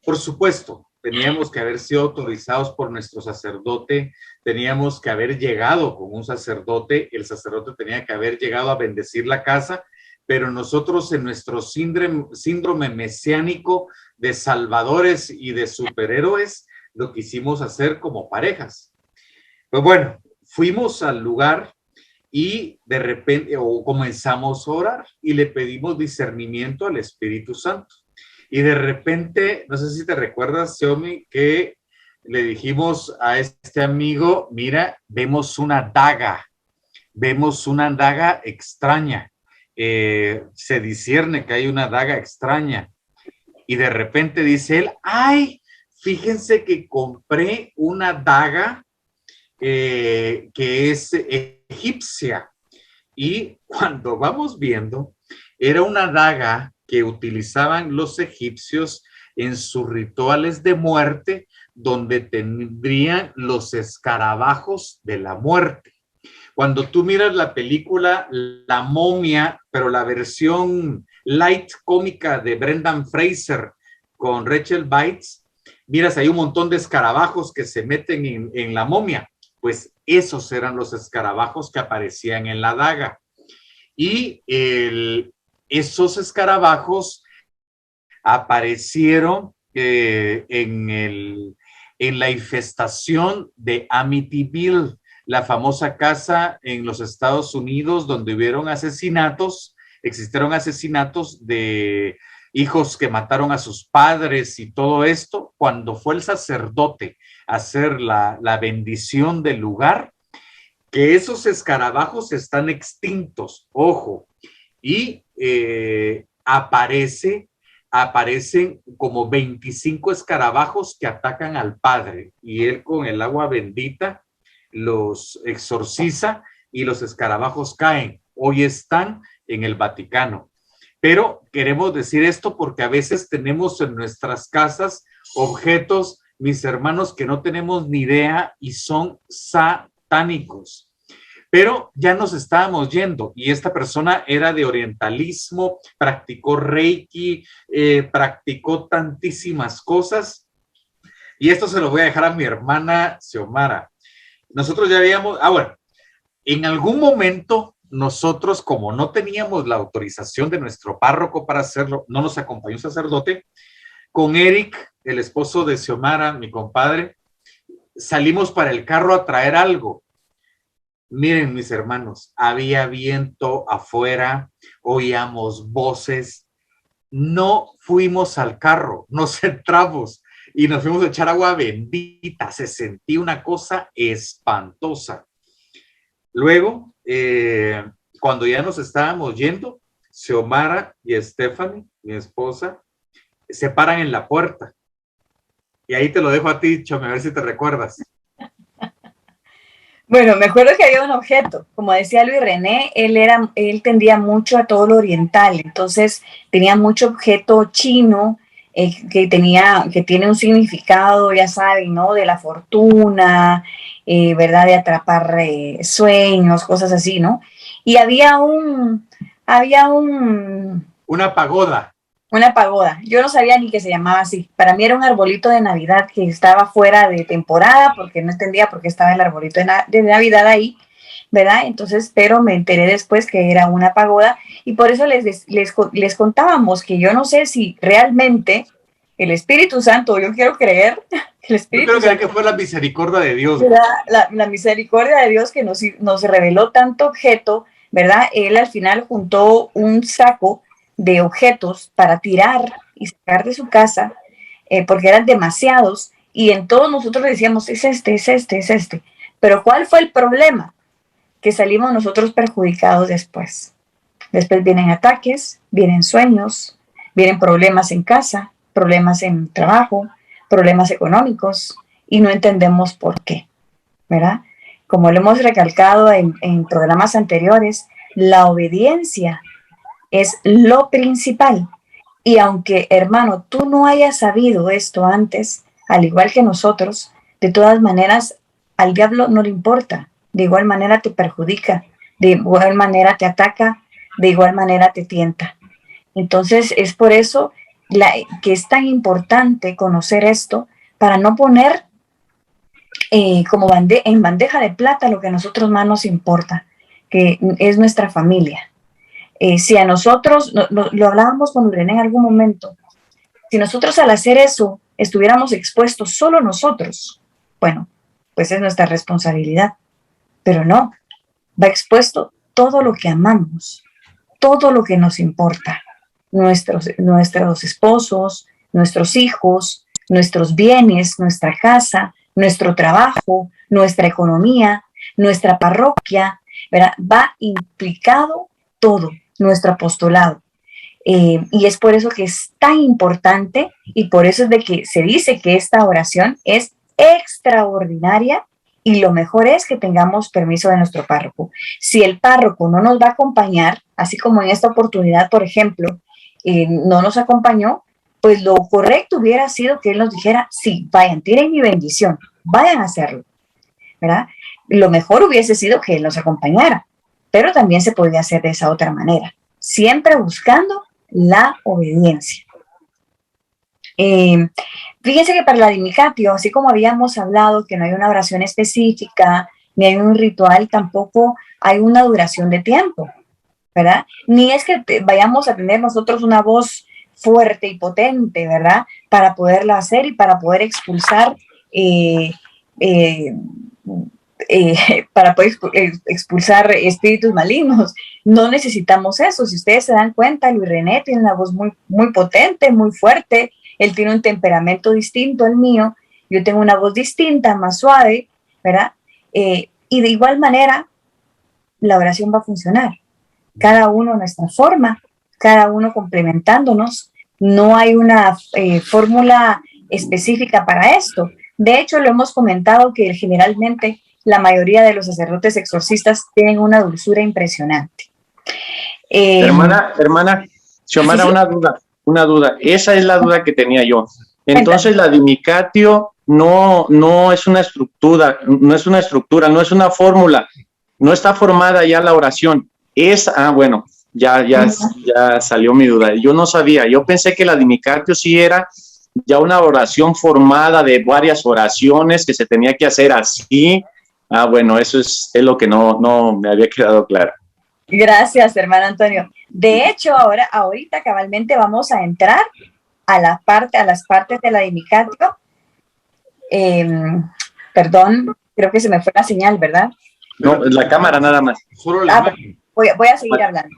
Por supuesto, teníamos que haber sido autorizados por nuestro sacerdote, teníamos que haber llegado con un sacerdote, el sacerdote tenía que haber llegado a bendecir la casa, pero nosotros en nuestro síndrome mesiánico de salvadores y de superhéroes, lo quisimos hacer como parejas. Pues bueno, fuimos al lugar y de repente comenzamos a orar y le pedimos discernimiento al Espíritu Santo. Y de repente, no sé si te recuerdas, Xiaomi, que le dijimos a este amigo, mira, vemos una daga extraña, se discierne que hay una daga extraña. Y de repente dice él, ay, fíjense que compré una daga que es egipcia. Y cuando vamos viendo, era una daga que utilizaban los egipcios en sus rituales de muerte, donde tendrían los escarabajos de la muerte. Cuando tú miras la película La Momia, pero la versión light cómica de Brendan Fraser con Rachel Weisz, miras hay un montón de escarabajos que se meten en la momia. Pues esos eran los escarabajos que aparecían en la daga. Y esos escarabajos aparecieron en la infestación de Amityville, la famosa casa en los Estados Unidos donde hubieron asesinatos, existieron asesinatos de hijos que mataron a sus padres y todo esto. Cuando fue el sacerdote a hacer la bendición del lugar, que esos escarabajos están extintos, ojo, y aparecen como 25 escarabajos que atacan al padre y él con el agua bendita los exorciza y los escarabajos caen. Hoy están en el Vaticano. Pero queremos decir esto porque a veces tenemos en nuestras casas objetos, mis hermanos, que no tenemos ni idea y son satánicos. Pero ya nos estábamos yendo y esta persona era de orientalismo, practicó Reiki, practicó tantísimas cosas. Y esto se lo voy a dejar a mi hermana Xiomara. Nosotros ya habíamos, bueno, en algún momento nosotros, como no teníamos la autorización de nuestro párroco para hacerlo, no nos acompañó un sacerdote, con Eric, el esposo de Xiomara, mi compadre, salimos para el carro a traer algo. Miren, mis hermanos, había viento afuera, oíamos voces, no fuimos al carro, nos entramos y nos fuimos a echar agua bendita, se sentía una cosa espantosa. Luego, cuando ya nos estábamos yendo, Xiomara y Stephanie, mi esposa, se paran en la puerta. Y ahí te lo dejo a ti, Chome, a ver si te recuerdas. Bueno, me acuerdo que había un objeto, como decía Luis René, él tendía mucho a todo lo oriental, entonces tenía mucho objeto chino que tiene un significado, ya saben, ¿no? De la fortuna, ¿verdad? De atrapar sueños, cosas así, ¿no? Y había una pagoda. Una pagoda. Yo no sabía ni que se llamaba así. Para mí era un arbolito de Navidad que estaba fuera de temporada porque no entendía por qué estaba el arbolito de Navidad ahí, ¿verdad? Entonces, pero me enteré después que era una pagoda y por eso les contábamos que yo no sé si realmente el Espíritu Santo, yo quiero creer que el Espíritu Yo creo Santo, que fue la misericordia de Dios. la misericordia de Dios que nos reveló tanto objeto, ¿verdad? Él al final juntó un saco de objetos para tirar y sacar de su casa, porque eran demasiados, y en todos nosotros decíamos, es este, es este, es este. Pero ¿cuál fue el problema? Que salimos nosotros perjudicados después. Después vienen ataques, vienen sueños, vienen problemas en casa, problemas en trabajo, problemas económicos, y no entendemos por qué, ¿verdad? Como lo hemos recalcado en programas anteriores, la obediencia es lo principal. Y aunque, hermano, tú no hayas sabido esto antes, al igual que nosotros, de todas maneras, al diablo no le importa. De igual manera te perjudica, de igual manera te ataca, de igual manera te tienta. Entonces, es por eso que es tan importante conocer esto para no poner como en bandeja de plata lo que a nosotros más nos importa, que es nuestra familia. Si a nosotros, lo hablábamos con René en algún momento, si nosotros al hacer eso estuviéramos expuestos solo nosotros, bueno, pues es nuestra responsabilidad, pero no, va expuesto todo lo que amamos, todo lo que nos importa, nuestros esposos, nuestros hijos, nuestros bienes, nuestra casa, nuestro trabajo, nuestra economía, nuestra parroquia, ¿verdad? Va implicado todo, nuestro apostolado. Y es por eso que es tan importante y por eso es de que se dice que esta oración es extraordinaria y lo mejor es que tengamos permiso de nuestro párroco. Si el párroco no nos va a acompañar, así como en esta oportunidad, por ejemplo, no nos acompañó, pues lo correcto hubiera sido que él nos dijera, sí, vayan, tienen mi bendición, vayan a hacerlo, ¿verdad? Lo mejor hubiese sido que él nos acompañara, pero también se podía hacer de esa otra manera, siempre buscando la obediencia. Fíjense que para la Dimicatio, así como habíamos hablado que no hay una oración específica, ni hay un ritual, tampoco hay una duración de tiempo, ¿verdad? Ni es que vayamos a tener nosotros una voz fuerte y potente, ¿verdad? Para poderla hacer y para poder expulsar para poder expulsar espíritus malignos. No necesitamos eso. Si ustedes se dan cuenta, Luis René tiene una voz muy, muy potente, muy fuerte. Él tiene un temperamento distinto al mío. Yo tengo una voz distinta, más suave, ¿verdad? Y de igual manera, la oración va a funcionar. Cada uno a nuestra forma, cada uno complementándonos. No hay una fórmula específica para esto. De hecho, lo hemos comentado que generalmente la mayoría de los sacerdotes exorcistas tienen una dulzura impresionante. Hermana, Xiomara, ¿sí? una duda. Esa es la duda que tenía yo. Entonces, la Dimicatio no es una estructura, no es una fórmula, no está formada ya la oración. Bueno, ya salió mi duda. Yo no sabía, yo pensé que la Dimicatio sí era ya una oración formada de varias oraciones que se tenía que hacer así. Bueno, eso es lo que no me había quedado claro. Gracias, hermano Antonio. De hecho, ahorita cabalmente vamos a entrar a las partes de la Dimicatio. Perdón, creo que se me fue la señal, ¿verdad? No, la cámara nada más. Voy a seguir hablando.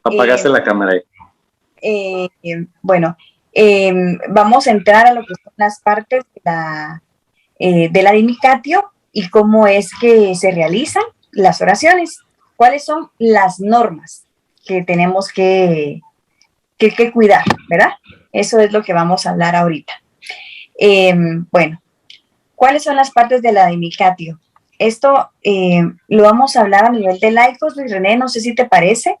Apagaste la cámara ahí. Bueno, vamos a entrar a lo que son las partes de la Dimicatio y cómo es que se realizan las oraciones. ¿Cuáles son las normas que tenemos que cuidar, verdad? Eso es lo que vamos a hablar ahorita. Bueno, ¿cuáles son las partes de la Dimicatio? Esto lo vamos a hablar a nivel de laicos, Luis René, no sé si te parece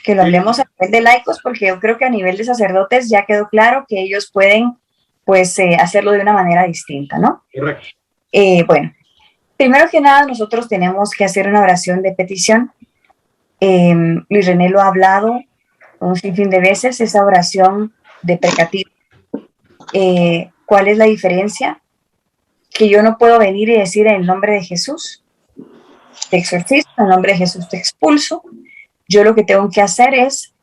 que lo hablemos a nivel de laicos, porque yo creo que a nivel de sacerdotes ya quedó claro que ellos pueden, pues, hacerlo de una manera distinta, ¿no? Correcto. Bueno, primero que nada, nosotros tenemos que hacer una oración de petición. Luis René lo ha hablado un sinfín de veces. Esa oración deprecativo. ¿Cuál es la diferencia? Que yo no puedo venir y decir en el nombre de Jesús, te exorcizo, en el nombre de Jesús te expulso. Yo lo que tengo que hacer es,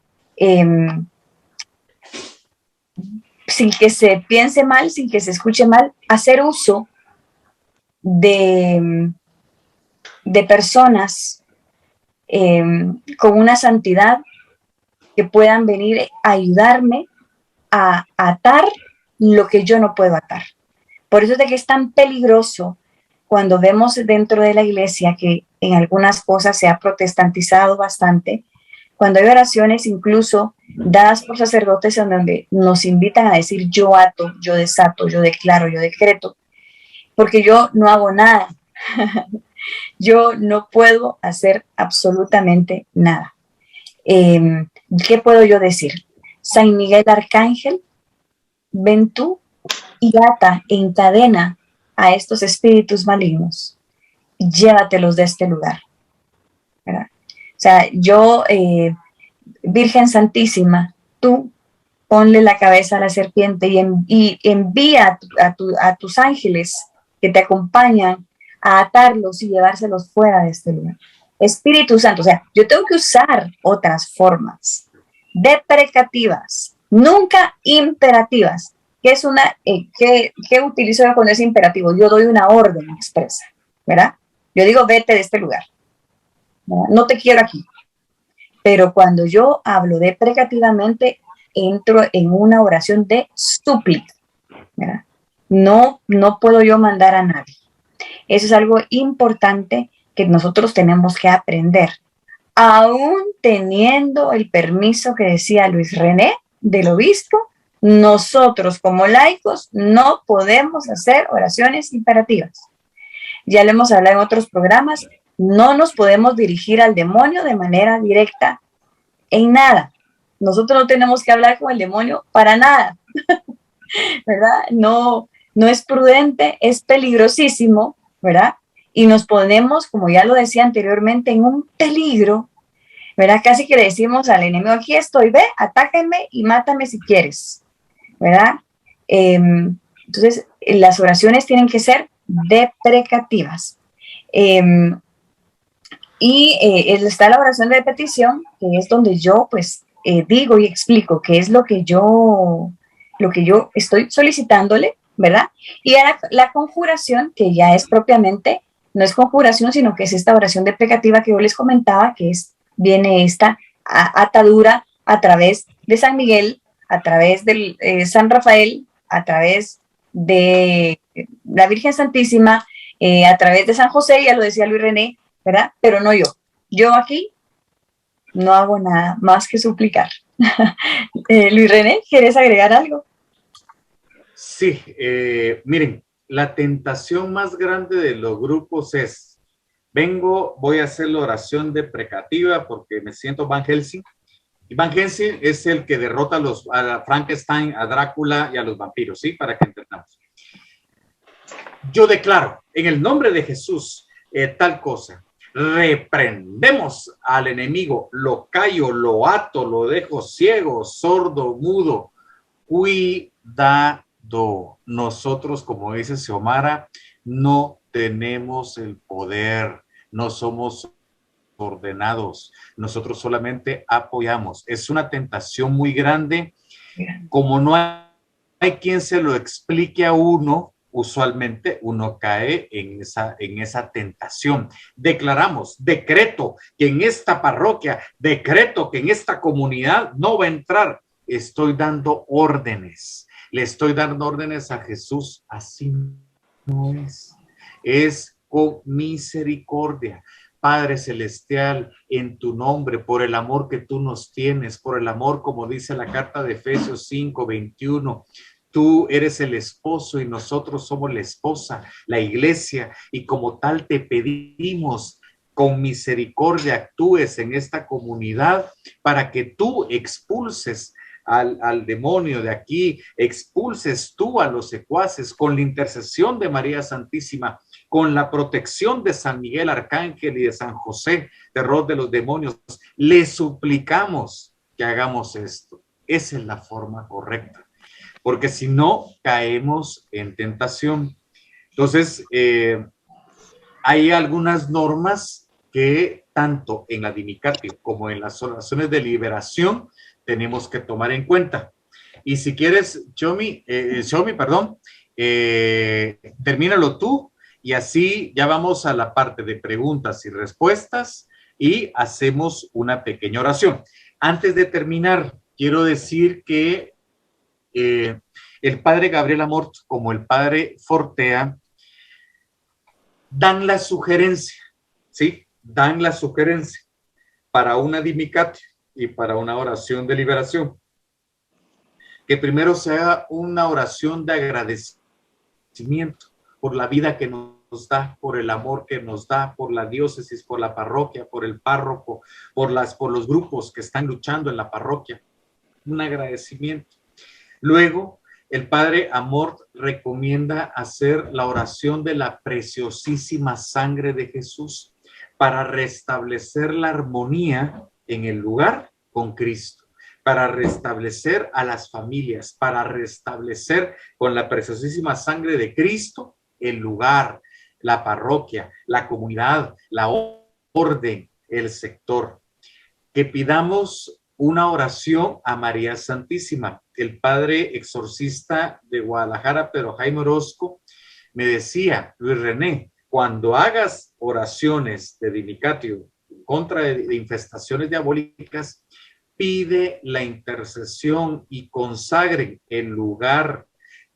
sin que se piense mal, sin que se escuche mal, hacer uso de personas con una santidad que puedan venir a ayudarme a atar lo que yo no puedo atar. Por eso es de que es tan peligroso cuando vemos dentro de la iglesia que en algunas cosas se ha protestantizado bastante, cuando hay oraciones incluso dadas por sacerdotes en donde nos invitan a decir yo ato, yo desato, yo declaro, yo decreto, porque yo no hago nada. Yo no puedo hacer absolutamente nada. ¿Qué puedo yo decir? San Miguel Arcángel, ven tú y ata e encadena a estos espíritus malignos y llévatelos de este lugar, ¿verdad? O sea, yo, Virgen Santísima, tú ponle la cabeza a la serpiente y envía a tus ángeles que te acompañan a atarlos y llevárselos fuera de este lugar. Espíritu Santo, o sea, yo tengo que usar otras formas deprecativas, nunca imperativas. ¿Qué es qué utilizo yo cuando es imperativo? Yo doy una orden expresa, ¿verdad? Yo digo, vete de este lugar, ¿verdad? No te quiero aquí. Pero cuando yo hablo deprecativamente, entro en una oración de súplica, ¿verdad? No puedo yo mandar a nadie. Eso es algo importante que nosotros tenemos que aprender, aún teniendo el permiso que decía Luis René del obispo. Nosotros como laicos no podemos hacer oraciones imperativas. Ya lo hemos hablado en otros programas, no nos podemos dirigir al demonio de manera directa en nada. Nosotros no tenemos que hablar con el demonio para nada, ¿verdad? No es prudente, es peligrosísimo, ¿verdad? Y nos ponemos, como ya lo decía anteriormente, en un peligro, ¿verdad? Casi que le decimos al enemigo, aquí estoy, ve, atácame y mátame si quieres, ¿verdad? Entonces, las oraciones tienen que ser deprecativas. Está la oración de petición, que es donde yo, pues, digo y explico qué es lo que yo estoy solicitándole, ¿verdad? Y la conjuración, que ya es propiamente, no es conjuración, sino que es esta oración deprecativa que yo les comentaba, que viene esta atadura a través de San Miguel, a través de San Rafael, a través de la Virgen Santísima, a través de San José, ya lo decía Luis René, ¿verdad? Pero no yo. Yo aquí no hago nada más que suplicar. Luis René, ¿quieres agregar algo? Sí, miren, la tentación más grande de los grupos es, voy a hacer la oración deprecativa porque me siento Van Helsing. Y Van Helsing es el que derrota a Frankenstein, a Drácula y a los vampiros, ¿sí? Para que entendamos. Yo declaro, en el nombre de Jesús, tal cosa. Reprendemos al enemigo, lo callo, lo ato, lo dejo ciego, sordo, mudo. Cuidado. Nosotros, como dice Xiomara, no tenemos el poder, no somos ordenados, nosotros solamente apoyamos. Es una tentación muy grande, como no hay quien se lo explique a uno. Usualmente uno cae en esa tentación. Declaramos, decreto que en esta parroquia, decreto que en esta comunidad no va a entrar. Estoy dando órdenes, le estoy dando órdenes a Jesús. Así no es con misericordia. Padre Celestial, en tu nombre, por el amor que tú nos tienes, por el amor, como dice la carta de Efesios 5:21, tú eres el esposo y nosotros somos la esposa, la iglesia, y como tal te pedimos con misericordia actúes en esta comunidad para que tú expulses al demonio de aquí, expulses tú a los secuaces con la intercesión de María Santísima, con la protección de San Miguel Arcángel y de San José, terror de los demonios. Le suplicamos que hagamos esto. Esa es la forma correcta, porque si no, caemos en tentación. Entonces, hay algunas normas que tanto en la Dinicatio como en las oraciones de liberación tenemos que tomar en cuenta. Y si quieres, Xiaomi, termínalo tú y así ya vamos a la parte de preguntas y respuestas y hacemos una pequeña oración. Antes de terminar, quiero decir que el padre Gabriel Amort como el padre Fortea dan la sugerencia, ¿sí? Dan la sugerencia para una Dinicatio y para una oración de liberación. Que primero se haga una oración de agradecimiento por la vida que nos da, por el amor que nos da, por la diócesis, por la parroquia, por el párroco, por los grupos que están luchando en la parroquia. Un agradecimiento. Luego, el padre Amort recomienda hacer la oración de la preciosísima sangre de Jesús para restablecer la armonía en el lugar con Cristo, para restablecer a las familias, para restablecer con la preciosísima sangre de Cristo el lugar, la parroquia, la comunidad, la orden, el sector. Que pidamos una oración a María Santísima. El padre exorcista de Guadalajara, Pedro Jaime Orozco, me decía, Luis René, cuando hagas oraciones de Dinicatio contra de infestaciones diabólicas, pide la intercesión y consagren el lugar,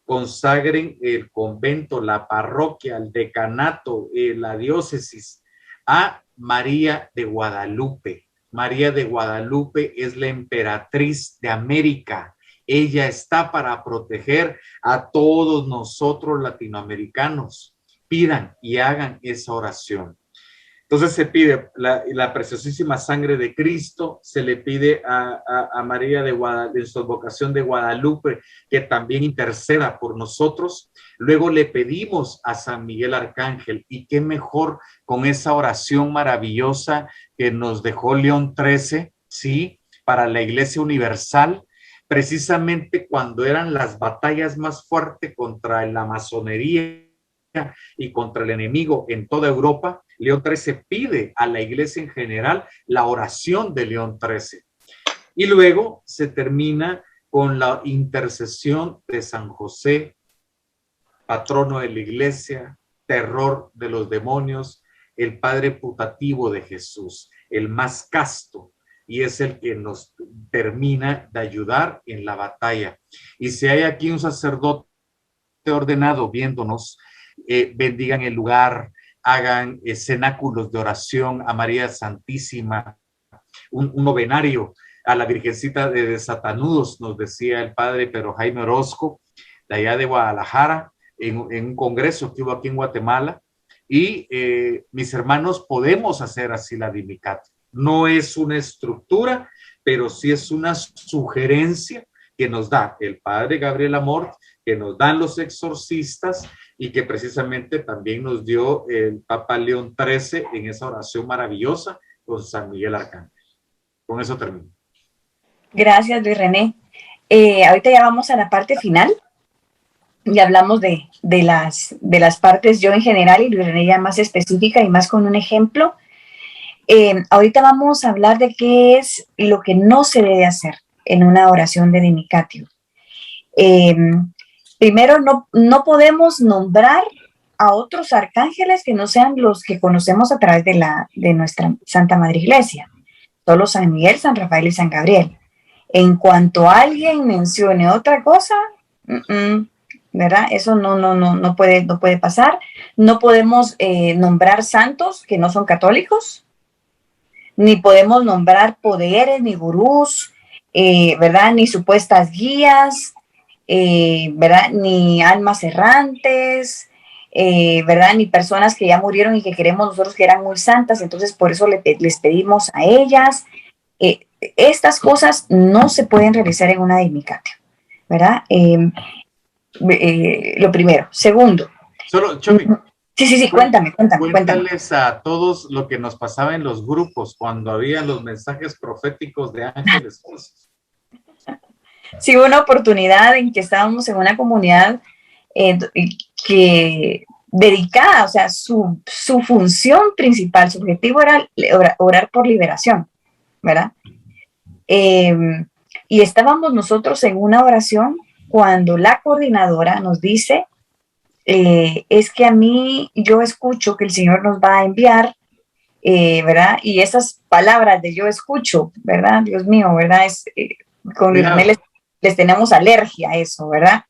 consagren el convento, la parroquia, el decanato, la diócesis a María de Guadalupe. María de Guadalupe es la emperatriz de América. Ella está para proteger a todos nosotros latinoamericanos. Pidan y hagan esa oración. Entonces se pide la preciosísima sangre de Cristo, se le pide a María de Guadalupe, en su advocación de Guadalupe, que también interceda por nosotros. Luego le pedimos a San Miguel Arcángel, y qué mejor con esa oración maravillosa que nos dejó León XIII, ¿sí? Para la Iglesia Universal, precisamente cuando eran las batallas más fuertes contra la masonería y contra el enemigo en toda Europa. León XIII pide a la iglesia en general la oración de León XIII. Y luego se termina con la intercesión de San José, patrono de la iglesia, terror de los demonios, el padre putativo de Jesús, el más casto, y es el que nos termina de ayudar en la batalla. Y si hay aquí un sacerdote ordenado viéndonos, bendigan el lugar, hagan cenáculos de oración a María Santísima, un novenario a la Virgencita de Desatanudos, nos decía el padre Pedro Jaime Orozco, de allá de Guadalajara, en un congreso que hubo aquí en Guatemala, y mis hermanos, podemos hacer así la Dinicatio. No es una estructura, pero sí es una sugerencia que nos da el padre Gabriel Amort, que nos dan los exorcistas y que precisamente también nos dio el Papa León XIII en esa oración maravillosa con San Miguel Arcángel. Con eso termino. Gracias, Luis René. Ahorita ya vamos a la parte final. Ya hablamos de las partes yo en general y Luis René ya más específica y más con un ejemplo. Ahorita vamos a hablar de qué es lo que no se debe hacer en una oración de Dinicatio. Primero, no podemos nombrar a otros arcángeles que no sean los que conocemos a través de nuestra Santa Madre Iglesia. Solo San Miguel, San Rafael y San Gabriel. En cuanto alguien mencione otra cosa, ¿verdad? Eso no puede pasar. No podemos nombrar santos que no son católicos, ni podemos nombrar poderes, ni gurús, ¿verdad? Ni supuestas guías, ¿verdad? Ni almas errantes, ¿verdad? Ni personas que ya murieron y que queremos nosotros que eran muy santas, entonces por eso les pedimos a ellas. Estas cosas no se pueden realizar en una Dinicatio, ¿verdad? Lo primero. Segundo. Solo, Chomi. Sí, cuéntame. Cuéntales a todos lo que nos pasaba en los grupos cuando había los mensajes proféticos de ángeles. Sí, hubo una oportunidad en que estábamos en una comunidad que dedicada, o sea, su función principal, su objetivo era orar por liberación, ¿verdad? Eh, y estábamos nosotros en una oración cuando la coordinadora nos dice, es que a mí yo escucho que el Señor nos va a enviar, ¿verdad? Y esas palabras de yo escucho, ¿verdad? Dios mío, ¿verdad? Con Irene les tenemos alergia a eso, ¿verdad?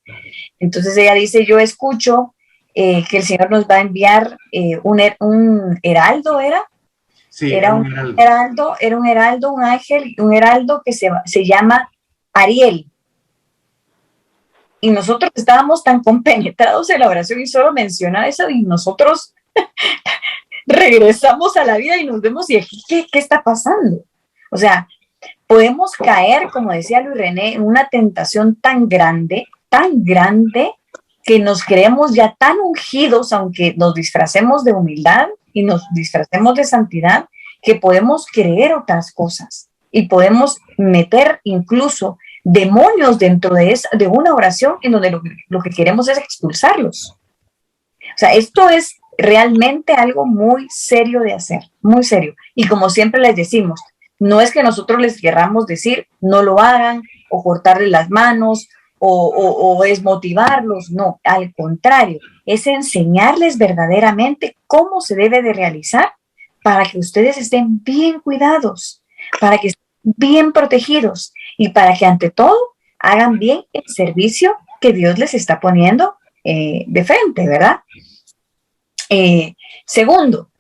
Entonces ella dice, yo escucho que el Señor nos va a enviar un heraldo, ¿era? Sí, Era un heraldo, era un heraldo, un ángel, un heraldo que se llama Ariel. Y nosotros estábamos tan compenetrados en la oración y solo menciona eso y nosotros regresamos a la vida y nos vemos y ¿qué está pasando? O sea, podemos caer, como decía Luis René, en una tentación tan grande, que nos creemos ya tan ungidos, aunque nos disfracemos de humildad y nos disfracemos de santidad, que podemos creer otras cosas y podemos meter incluso demonios dentro de una oración en donde lo que queremos es expulsarlos. O sea, esto es realmente algo muy serio de hacer, muy serio. Y como siempre les decimos, no es que nosotros les querramos decir no lo hagan o cortarle las manos o desmotivarlos, no, al contrario, es enseñarles verdaderamente cómo se debe de realizar para que ustedes estén bien cuidados, para que estén bien protegidos y para que ante todo hagan bien el servicio que Dios les está poniendo de frente, ¿verdad? Segundo,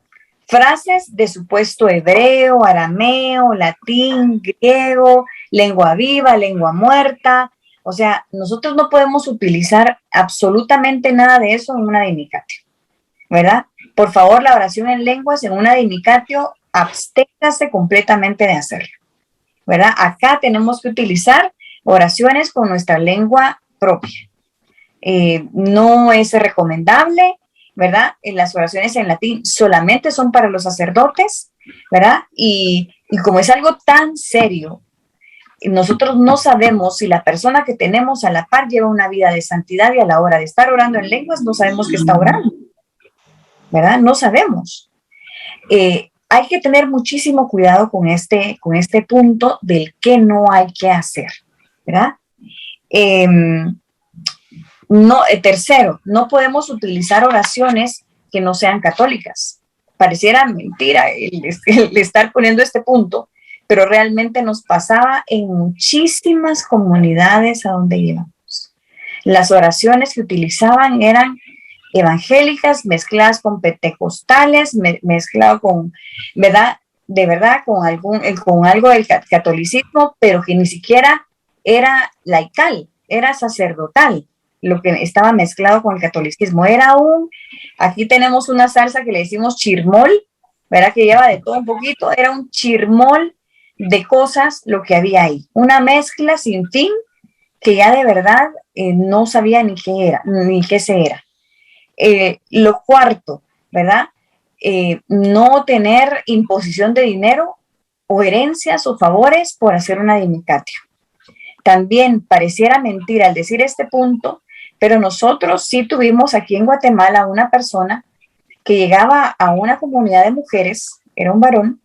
frases de supuesto hebreo, arameo, latín, griego, lengua viva, lengua muerta. O sea, nosotros no podemos utilizar absolutamente nada de eso en una dinicatio, ¿verdad? Por favor, la oración en lenguas en una dinicatio, absténgase completamente de hacerlo, ¿verdad? Acá tenemos que utilizar oraciones con nuestra lengua propia. No es recomendable, ¿verdad? Las oraciones en latín solamente son para los sacerdotes, ¿verdad? Y como es algo tan serio, nosotros no sabemos si la persona que tenemos a la par lleva una vida de santidad y a la hora de estar orando en lenguas no sabemos que está orando, ¿verdad? No sabemos. Hay que tener muchísimo cuidado con este punto del que no hay que hacer, ¿verdad? Tercero, no podemos utilizar oraciones que no sean católicas. Pareciera mentira el estar poniendo este punto, pero realmente nos pasaba en muchísimas comunidades a donde íbamos. Las oraciones que utilizaban eran evangélicas mezcladas con pentecostales, mezclado con, ¿verdad? De verdad, con algo del catolicismo, pero que ni siquiera era laical, era sacerdotal, lo que estaba mezclado con el catolicismo. Aquí tenemos una salsa que le decimos chirmol, ¿verdad? Que lleva de todo un poquito, era un chirmol de cosas lo que había ahí, una mezcla sin fin que ya de verdad no sabía ni qué era, ni qué se era. Lo cuarto, ¿verdad? No tener imposición de dinero o herencias o favores por hacer una dinicatio. También pareciera mentira al decir este punto, pero nosotros sí tuvimos aquí en Guatemala una persona que llegaba a una comunidad de mujeres, era un varón,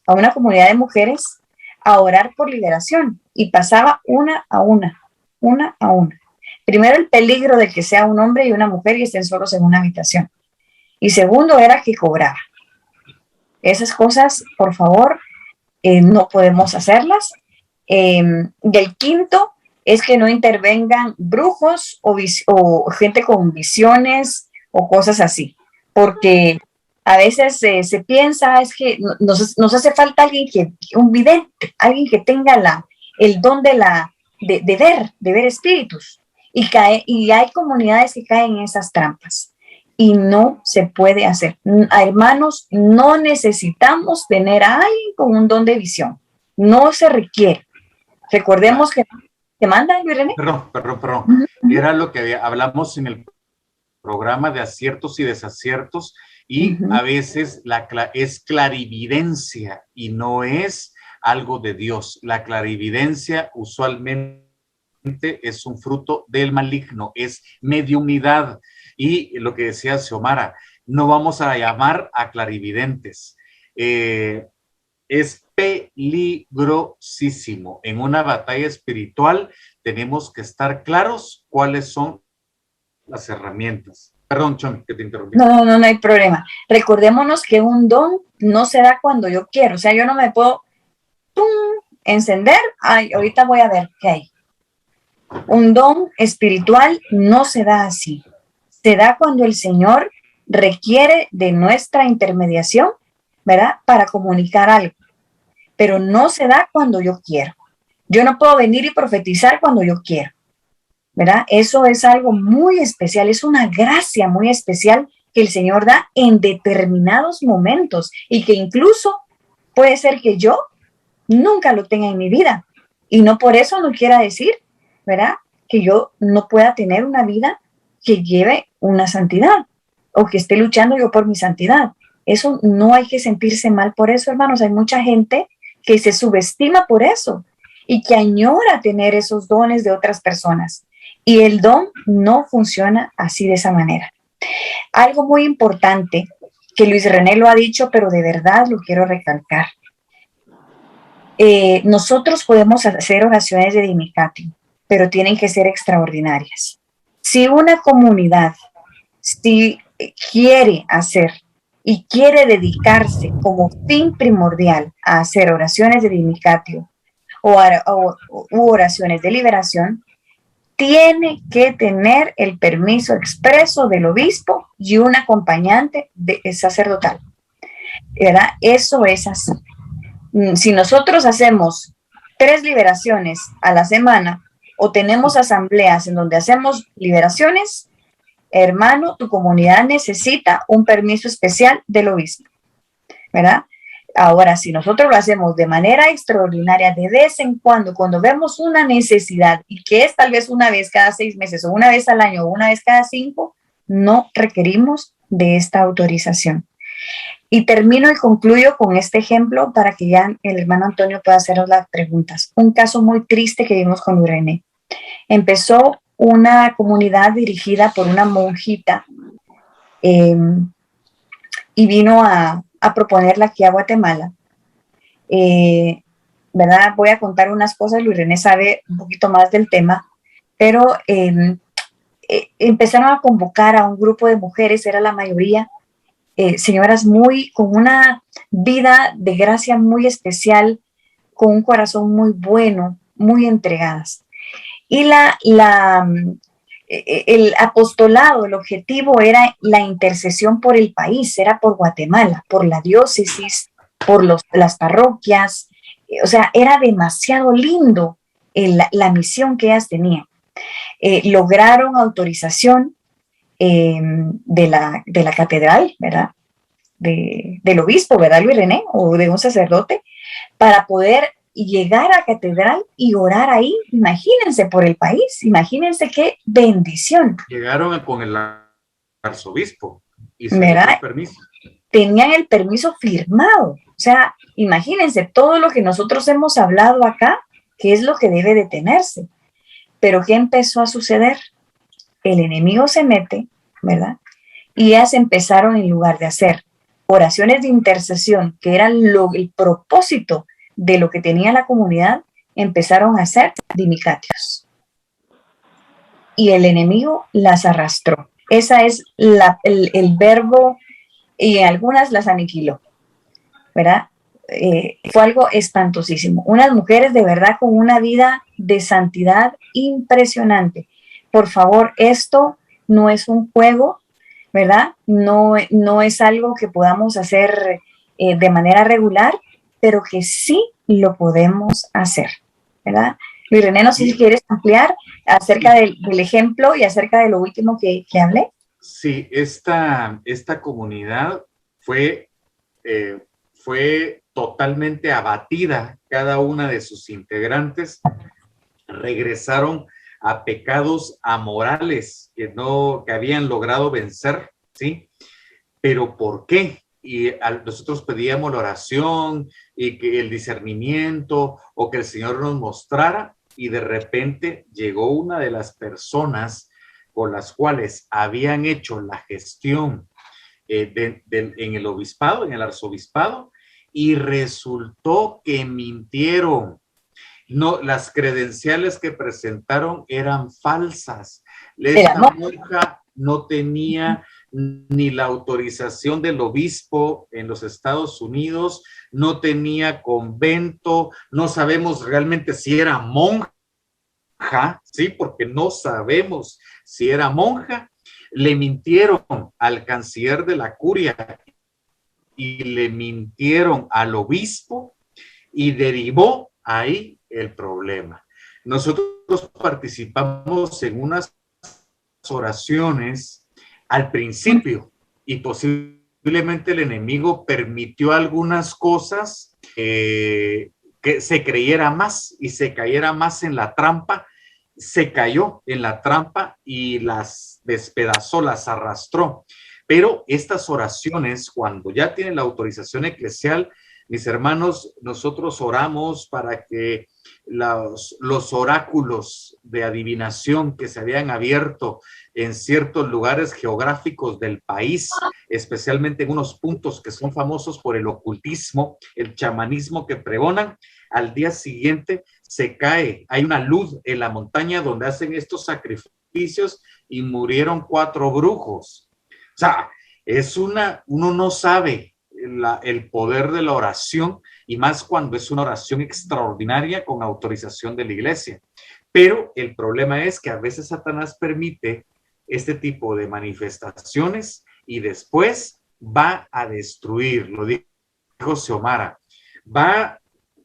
a una comunidad de mujeres a orar por liberación y pasaba una a una. Primero, el peligro de que sea un hombre y una mujer y estén solos en una habitación. Y segundo, era que cobraba. Esas cosas, por favor, no podemos hacerlas. Y el quinto es que no intervengan brujos o gente con visiones o cosas así, porque a veces se piensa es que nos hace falta un vidente, alguien que tenga el don de ver espíritus, y hay comunidades que caen en esas trampas y no se puede hacer. Hermanos, no necesitamos tener a alguien con un don de visión, no se requiere. Recordemos que te manda, Luis René. Perdón. Era lo que hablamos en el programa de aciertos y desaciertos, y a veces es clarividencia y no es algo de Dios. La clarividencia usualmente es un fruto del maligno, es mediunidad. Y lo que decía Xiomara, no vamos a llamar a clarividentes. Es peligrosísimo. En una batalla espiritual tenemos que estar claros cuáles son las herramientas. Perdón, Chon, que te interrumpí. No hay problema. Recordémonos que un don no se da cuando yo quiero. O sea, yo no me puedo encender. Ay, ahorita voy a ver qué hay. Un don espiritual no se da así. Se da cuando el Señor requiere de nuestra intermediación, ¿verdad? Para comunicar algo. Pero no se da cuando yo quiero. Yo no puedo venir y profetizar cuando yo quiero, ¿verdad? Eso es algo muy especial, es una gracia muy especial que el Señor da en determinados momentos y que incluso puede ser que yo nunca lo tenga en mi vida. Y no por eso no quiera decir, ¿verdad?, que yo no pueda tener una vida que lleve una santidad o que esté luchando yo por mi santidad. Eso no hay que sentirse mal por eso, hermanos. Hay mucha gente que se subestima por eso y que añora tener esos dones de otras personas. Y el don no funciona así, de esa manera. Algo muy importante que Luis René lo ha dicho, pero de verdad lo quiero recalcar. Nosotros podemos hacer oraciones de Dignitatem, pero tienen que ser extraordinarias. Si una comunidad quiere hacer y quiere dedicarse como fin primordial a hacer oraciones de Dignitatem u oraciones de liberación, tiene que tener el permiso expreso del obispo y un acompañante sacerdotal, ¿verdad? Eso es así. Si nosotros hacemos 3 liberaciones a la semana o tenemos asambleas en donde hacemos liberaciones, hermano, tu comunidad necesita un permiso especial del obispo, ¿verdad? Ahora, si nosotros lo hacemos de manera extraordinaria, de vez en cuando vemos una necesidad, y que es tal vez una vez cada 6 meses, o una vez al año, o una vez cada 5, no requerimos de esta autorización. Y termino y concluyo con este ejemplo para que ya el hermano Antonio pueda hacernos las preguntas. Un caso muy triste que vimos con René. Empezó una comunidad dirigida por una monjita y vino a proponerla aquí a Guatemala. ¿Verdad? Voy a contar unas cosas, Luis René sabe un poquito más del tema, pero empezaron a convocar a un grupo de mujeres, era la mayoría, señoras con una vida de gracia muy especial, con un corazón muy bueno, muy entregadas. Y el apostolado, el objetivo era la intercesión por el país, era por Guatemala, por la diócesis, por las parroquias. O sea, era demasiado lindo la misión que ellas tenían. Lograron autorización de la catedral, ¿verdad? Del obispo, ¿verdad, Luis René? O de un sacerdote, para poder llegar a catedral y orar ahí. Imagínense, por el país, imagínense qué bendición. Llegaron con el arzobispo y se dio el permiso. Tenían el permiso firmado. O sea, imagínense todo lo que nosotros hemos hablado acá, que es lo que debe de tenerse. Pero ¿qué empezó a suceder? El enemigo se mete, ¿verdad? Y ellas empezaron, en lugar de hacer oraciones de intercesión, que eran el propósito de lo que tenía la comunidad, empezaron a hacer dignitatios. Y el enemigo las arrastró. Esa es el verbo, y algunas las aniquiló, ¿verdad? Fue algo espantosísimo. Unas mujeres de verdad con una vida de santidad impresionante. Por favor, esto no es un juego, ¿verdad? No es algo que podamos hacer de manera regular, pero que sí lo podemos hacer, ¿verdad? Luis René, no sé si quieres ampliar acerca del ejemplo y acerca de lo último que hablé. Sí, esta comunidad fue totalmente abatida, cada una de sus integrantes regresaron a pecados amorales que habían logrado vencer, ¿sí? ¿Pero por qué? Y nosotros pedíamos la oración y que el discernimiento o que el Señor nos mostrara, y de repente llegó una de las personas con las cuales habían hecho la gestión en el obispado, en el arzobispado, y resultó que mintieron. No, las credenciales que presentaron eran falsas. Esta monja no tenía ni la autorización del obispo en los Estados Unidos, no tenía convento, no sabemos realmente si era monja, ¿sí? Porque no sabemos si era monja. Le mintieron al canciller de la curia y le mintieron al obispo y derivó ahí el problema. Nosotros participamos en unas oraciones al principio y posiblemente el enemigo permitió algunas cosas que se creyera más y se cayera más en la trampa. Se cayó en la trampa y las despedazó, las arrastró. Pero estas oraciones, cuando ya tienen la autorización eclesial, mis hermanos, nosotros oramos para que los oráculos de adivinación que se habían abierto en ciertos lugares geográficos del país, especialmente en unos puntos que son famosos por el ocultismo, el chamanismo que pregonan, al día siguiente se cae, hay una luz en la montaña donde hacen estos sacrificios y murieron 4 brujos. O sea, uno no sabe el poder de la oración y más cuando es una oración extraordinaria con autorización de la iglesia. Pero el problema es que a veces Satanás permite este tipo de manifestaciones y después va a destruir, lo dijo Xiomara,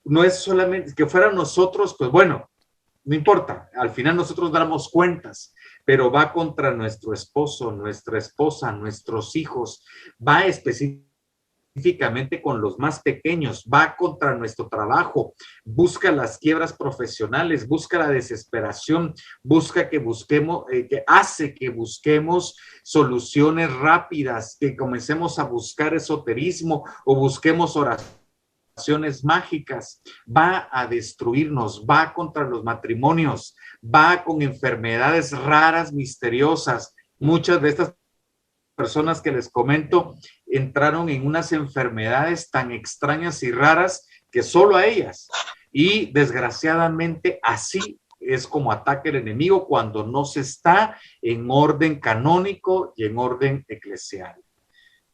no es solamente que fueran nosotros, pues bueno, no importa, al final nosotros damos cuentas, pero va contra nuestro esposo, nuestra esposa, nuestros hijos, va específicamente con los más pequeños, va contra nuestro trabajo, busca las quiebras profesionales, busca la desesperación, busca que busquemos, hace que busquemos soluciones rápidas, que comencemos a buscar esoterismo o busquemos oraciones mágicas, va a destruirnos, va contra los matrimonios, va con enfermedades raras, misteriosas. Muchas de estas personas que les comento entraron en unas enfermedades tan extrañas y raras que solo a ellas. Y desgraciadamente así es como ataca el enemigo cuando no se está en orden canónico y en orden eclesial.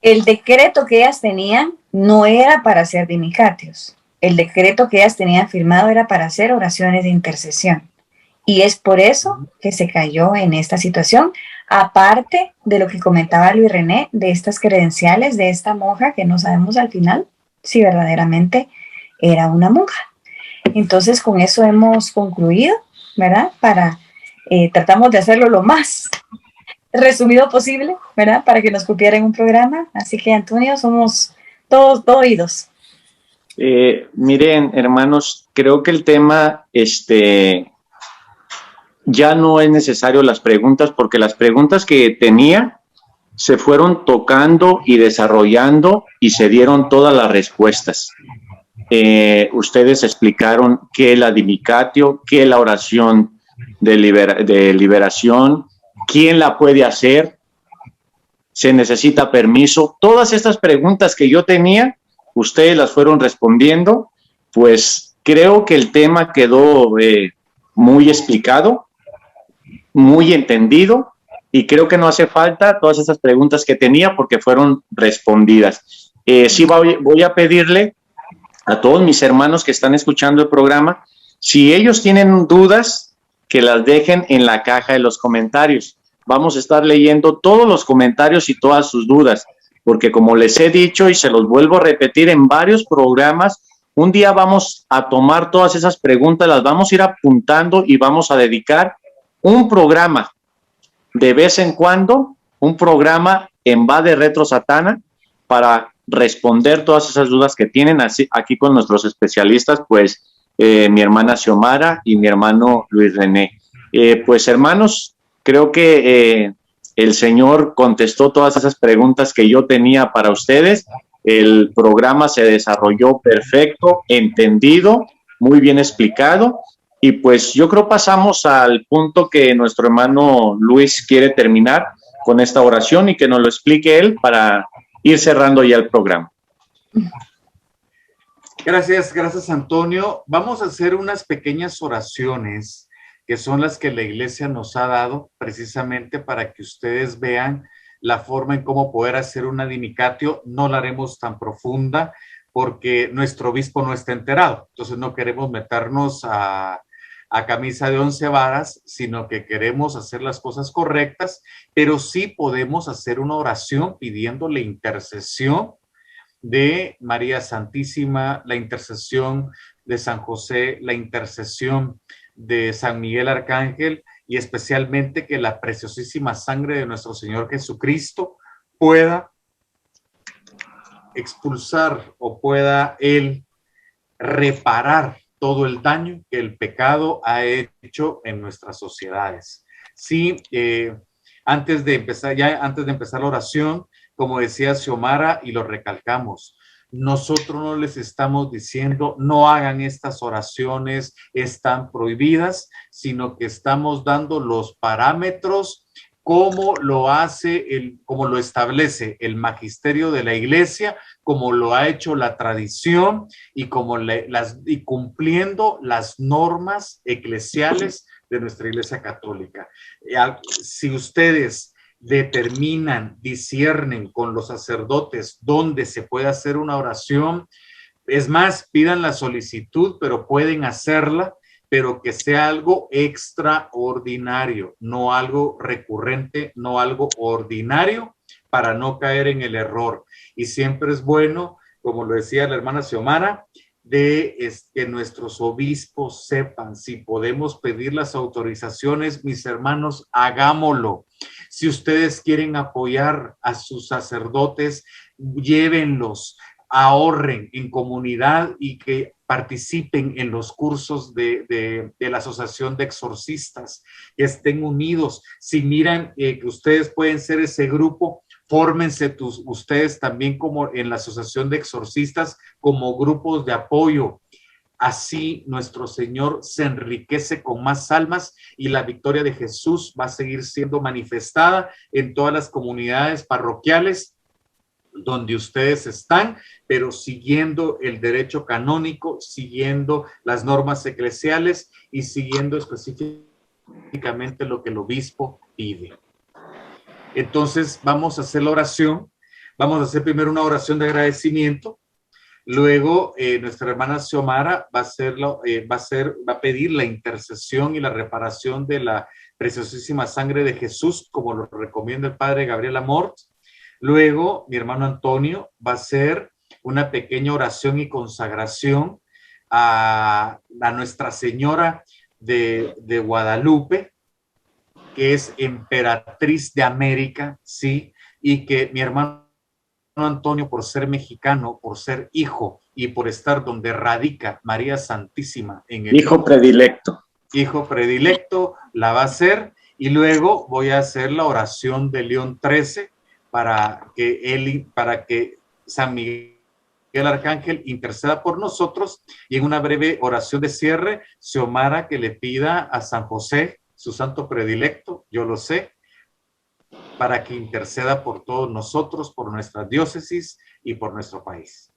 El decreto que ellas tenían no era para hacer dimicatios. El decreto que ellas tenían firmado era para hacer oraciones de intercesión. Y es por eso que se cayó en esta situación, aparte de lo que comentaba Luis René, de estas credenciales de esta monja que no sabemos al final si verdaderamente era una monja. Entonces, con eso hemos concluido, ¿verdad? Tratamos de hacerlo lo más resumido posible, ¿verdad? Para que nos cupiera en un programa. Así que, Antonio, somos todos oídos. Miren, hermanos, creo que el tema, ya no es necesario las preguntas, porque las preguntas que tenía se fueron tocando y desarrollando y se dieron todas las respuestas. Ustedes explicaron qué es la dimicatio, qué es la oración de liberación, quién la puede hacer, se necesita permiso. Todas estas preguntas que yo tenía, ustedes las fueron respondiendo, pues creo que el tema quedó muy explicado, muy entendido, y creo que no hace falta todas esas preguntas que tenía porque fueron respondidas. Sí voy a pedirle a todos mis hermanos que están escuchando el programa, si ellos tienen dudas, que las dejen en la caja de los comentarios. Vamos a estar leyendo todos los comentarios y todas sus dudas, porque como les he dicho y se los vuelvo a repetir en varios programas, un día vamos a tomar todas esas preguntas, las vamos a ir apuntando y vamos a dedicar un programa de vez en cuando, un programa en va de Retro Satana para responder todas esas dudas que tienen así, aquí con nuestros especialistas, pues mi hermana Xiomara y mi hermano Luis René. Pues hermanos, creo que el Señor contestó todas esas preguntas que yo tenía para ustedes. El programa se desarrolló perfecto, entendido, muy bien explicado. Y pues yo creo pasamos al punto que nuestro hermano Luis quiere terminar con esta oración y que nos lo explique él para ir cerrando ya el programa. Gracias Antonio. Vamos a hacer unas pequeñas oraciones que son las que la iglesia nos ha dado precisamente para que ustedes vean la forma en cómo poder hacer una dinicatio. No la haremos tan profunda porque nuestro obispo no está enterado. Entonces no queremos meternos a camisa de 11 varas, sino que queremos hacer las cosas correctas, pero sí podemos hacer una oración pidiéndole intercesión de María Santísima, la intercesión de San José, la intercesión de San Miguel Arcángel y especialmente que la preciosísima sangre de nuestro Señor Jesucristo pueda expulsar o pueda Él reparar todo el daño que el pecado ha hecho en nuestras sociedades. Sí, antes de empezar la oración, como decía Xiomara, y lo recalcamos, nosotros no les estamos diciendo no hagan estas oraciones, están prohibidas, sino que estamos dando los parámetros como lo establece el magisterio de la iglesia, como lo ha hecho la tradición y cumpliendo las normas eclesiales de nuestra iglesia católica. Si ustedes determinan, disciernen con los sacerdotes dónde se puede hacer una oración, es más, pidan la solicitud, pero pueden hacerla, pero que sea algo extraordinario, no algo recurrente, no algo ordinario, para no caer en el error. Y siempre es bueno, como lo decía la hermana Xiomara, de que nuestros obispos sepan. Si podemos pedir las autorizaciones, mis hermanos, hagámoslo. Si ustedes quieren apoyar a sus sacerdotes, llévenlos, ahorren en comunidad y que participen en los cursos de la Asociación de Exorcistas, que estén unidos. Si miran que ustedes pueden ser ese grupo, fórmense ustedes también como en la Asociación de Exorcistas como grupos de apoyo. Así nuestro Señor se enriquece con más almas y la victoria de Jesús va a seguir siendo manifestada en todas las comunidades parroquiales donde ustedes están, pero siguiendo el derecho canónico, siguiendo las normas eclesiales y siguiendo específicamente lo que el obispo pide. Entonces vamos a hacer la oración. Vamos a hacer primero una oración de agradecimiento. Luego nuestra hermana Xiomara va a pedir la intercesión y la reparación de la preciosísima sangre de Jesús, como lo recomienda el padre Gabriel Amort. Luego mi hermano Antonio va a hacer una pequeña oración y consagración a Nuestra Señora de Guadalupe, que es emperatriz de América, ¿sí? Y que mi hermano Antonio, por ser mexicano, por ser hijo y por estar donde radica María Santísima en el hijo predilecto, la va a hacer. Y luego voy a hacer la oración de León XIII para que San Miguel Arcángel interceda por nosotros, y en una breve oración de cierre, Xiomara que le pida a San José, su santo predilecto, yo lo sé, para que interceda por todos nosotros, por nuestra diócesis y por nuestro país.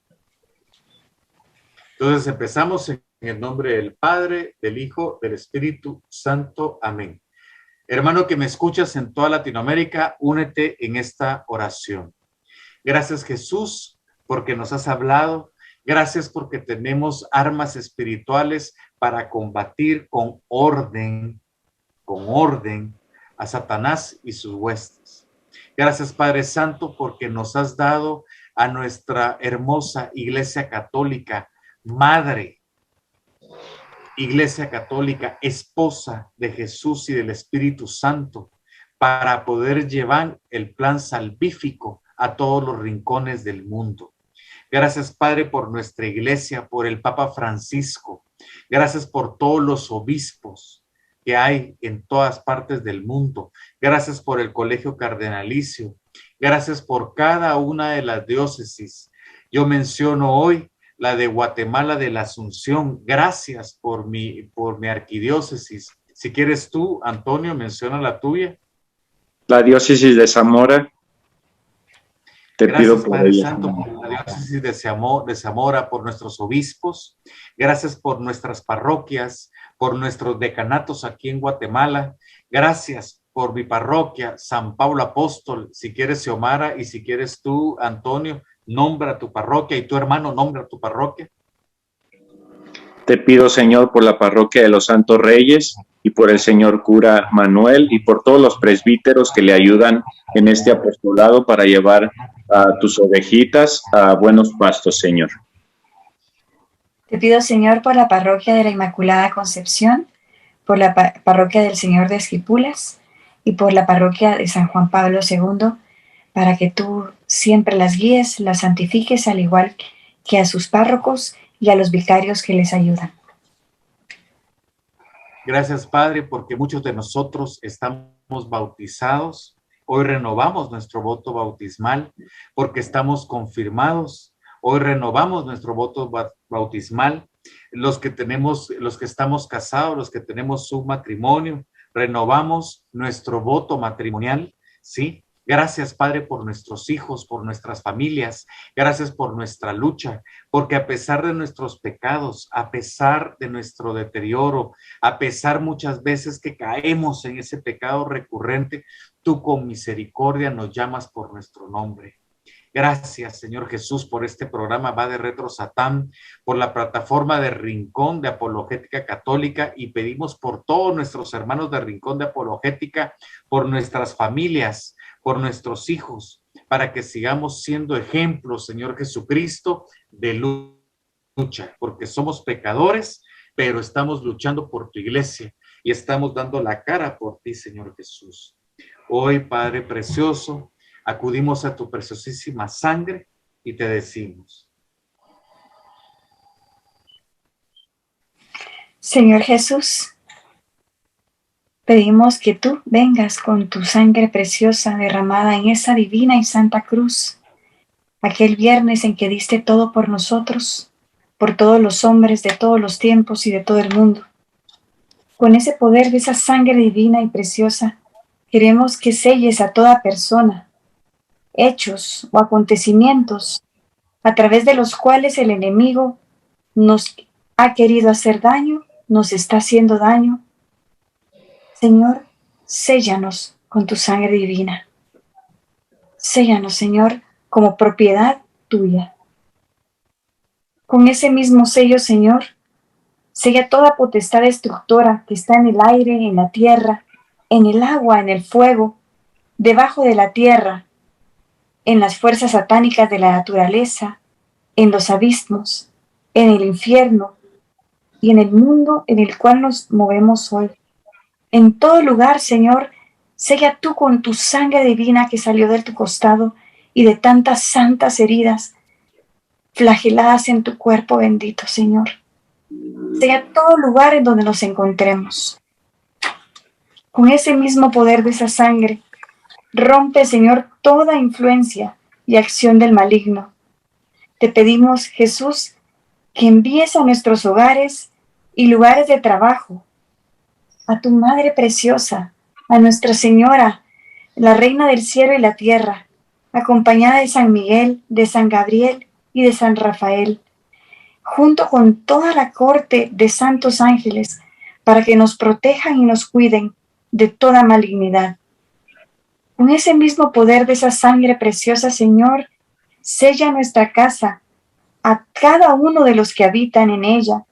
Entonces empezamos en el nombre del Padre, del Hijo, del Espíritu Santo. Amén. Hermano que me escuchas en toda Latinoamérica, únete en esta oración. Gracias, Jesús, porque nos has hablado. Gracias porque tenemos armas espirituales para combatir con orden a Satanás y sus huestes. Gracias, Padre Santo, porque nos has dado a nuestra hermosa Iglesia Católica, Madre, Iglesia Católica, esposa de Jesús y del Espíritu Santo, para poder llevar el plan salvífico a todos los rincones del mundo. Gracias, Padre, por nuestra iglesia, por el Papa Francisco. Gracias por todos los obispos que hay en todas partes del mundo. Gracias por el Colegio Cardenalicio. Gracias por cada una de las diócesis. Yo menciono hoy la de Guatemala de la Asunción. Gracias por mi arquidiócesis. Si quieres tú, Antonio, menciona la tuya. La diócesis de Zamora. Te Gracias, pido por Padre ella. Santo, por la diócesis de Zamora, por nuestros obispos. Gracias por nuestras parroquias, por nuestros decanatos aquí en Guatemala. Gracias por mi parroquia, San Pablo Apóstol. Si quieres, Xiomara, y si quieres tú, Antonio, nombra tu parroquia, y tu hermano nombra tu parroquia. Te pido, Señor, por la parroquia de los Santos Reyes y por el señor cura Manuel y por todos los presbíteros que le ayudan en este apostolado para llevar a tus ovejitas a buenos pastos, Señor. Te pido, Señor, por la parroquia de la Inmaculada Concepción, por la parroquia del Señor de Esquipulas y por la parroquia de San Juan Pablo II, para que tú siempre las guíes, las santifiques, al igual que a sus párrocos y a los vicarios que les ayudan. Gracias, Padre, porque muchos de nosotros estamos bautizados. Hoy renovamos nuestro voto bautismal porque estamos confirmados. Hoy renovamos nuestro voto bautismal. Los que estamos casados, los que tenemos su matrimonio, renovamos nuestro voto matrimonial, ¿sí? Gracias, Padre, por nuestros hijos, por nuestras familias. Gracias por nuestra lucha, porque a pesar de nuestros pecados, a pesar de nuestro deterioro, a pesar muchas veces que caemos en ese pecado recurrente, tú con misericordia nos llamas por nuestro nombre. Gracias, Señor Jesús, por este programa Va de Retro Satán, por la plataforma de Rincón de Apologética Católica, y pedimos por todos nuestros hermanos de Rincón de Apologética, por nuestras familias, por nuestros hijos, para que sigamos siendo ejemplos, Señor Jesucristo, de lucha, porque somos pecadores, pero estamos luchando por tu iglesia y estamos dando la cara por ti, Señor Jesús. Hoy, Padre precioso, acudimos a tu preciosísima sangre y te decimos: Señor Jesús, pedimos que tú vengas con tu sangre preciosa derramada en esa divina y santa cruz, aquel viernes en que diste todo por nosotros, por todos los hombres de todos los tiempos y de todo el mundo. Con ese poder de esa sangre divina y preciosa, queremos que selles a toda persona, hechos o acontecimientos a través de los cuales el enemigo nos ha querido hacer daño, nos está haciendo daño. Señor, séllanos con tu sangre divina. Séllanos, Señor, como propiedad tuya. Con ese mismo sello, Señor, sella toda potestad destructora que está en el aire, en la tierra, en el agua, en el fuego, debajo de la tierra, en las fuerzas satánicas de la naturaleza, en los abismos, en el infierno y en el mundo en el cual nos movemos hoy. En todo lugar, Señor, sella tú con tu sangre divina que salió de tu costado y de tantas santas heridas flageladas en tu cuerpo bendito, Señor. Sella todo lugar en donde nos encontremos. Con ese mismo poder de esa sangre, rompe, Señor, toda influencia y acción del maligno. Te pedimos, Jesús, que envíes a nuestros hogares y lugares de trabajo a tu Madre preciosa, a Nuestra Señora, la Reina del cielo y la tierra, acompañada de San Miguel, de San Gabriel y de San Rafael, junto con toda la corte de santos ángeles, para que nos protejan y nos cuiden de toda malignidad. Con ese mismo poder de esa sangre preciosa, Señor, sella nuestra casa, a cada uno de los que habitan en ella,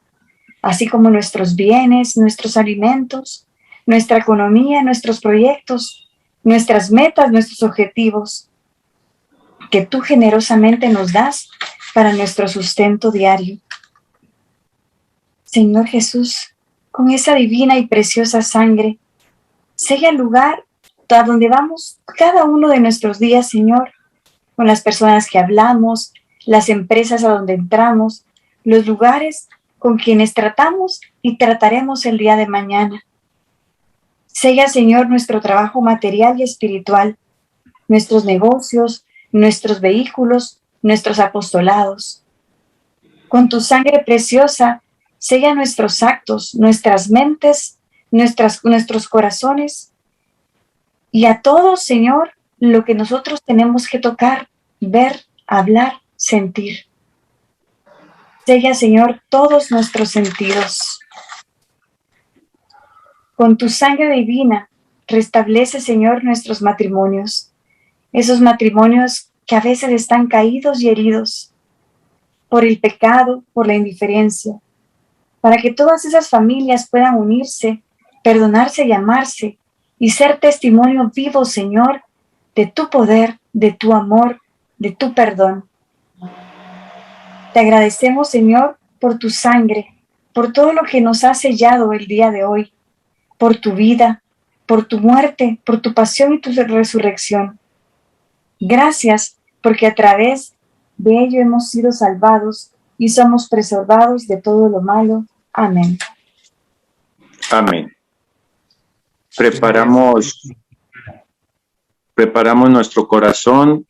así como nuestros bienes, nuestros alimentos, nuestra economía, nuestros proyectos, nuestras metas, nuestros objetivos, que tú generosamente nos das para nuestro sustento diario. Señor Jesús, con esa divina y preciosa sangre, sella el lugar a donde vamos cada uno de nuestros días, Señor, con las personas que hablamos, las empresas a donde entramos, los lugares con quienes tratamos y trataremos el día de mañana. Sella, Señor, nuestro trabajo material y espiritual, nuestros negocios, nuestros vehículos, nuestros apostolados. Con tu sangre preciosa, sella nuestros actos, nuestras mentes, nuestros corazones y a todos, Señor, lo que nosotros tenemos que tocar, ver, hablar, sentir. Sella, Señor, todos nuestros sentidos. Con tu sangre divina, restablece, Señor, nuestros matrimonios. Esos matrimonios que a veces están caídos y heridos por el pecado, por la indiferencia, para que todas esas familias puedan unirse, perdonarse y amarse y ser testimonio vivo, Señor, de tu poder, de tu amor, de tu perdón. Te agradecemos, Señor, por tu sangre, por todo lo que nos has sellado el día de hoy, por tu vida, por tu muerte, por tu pasión y tu resurrección. Gracias, porque a través de ello hemos sido salvados y somos preservados de todo lo malo. Amén. Amén. Preparamos nuestro corazón.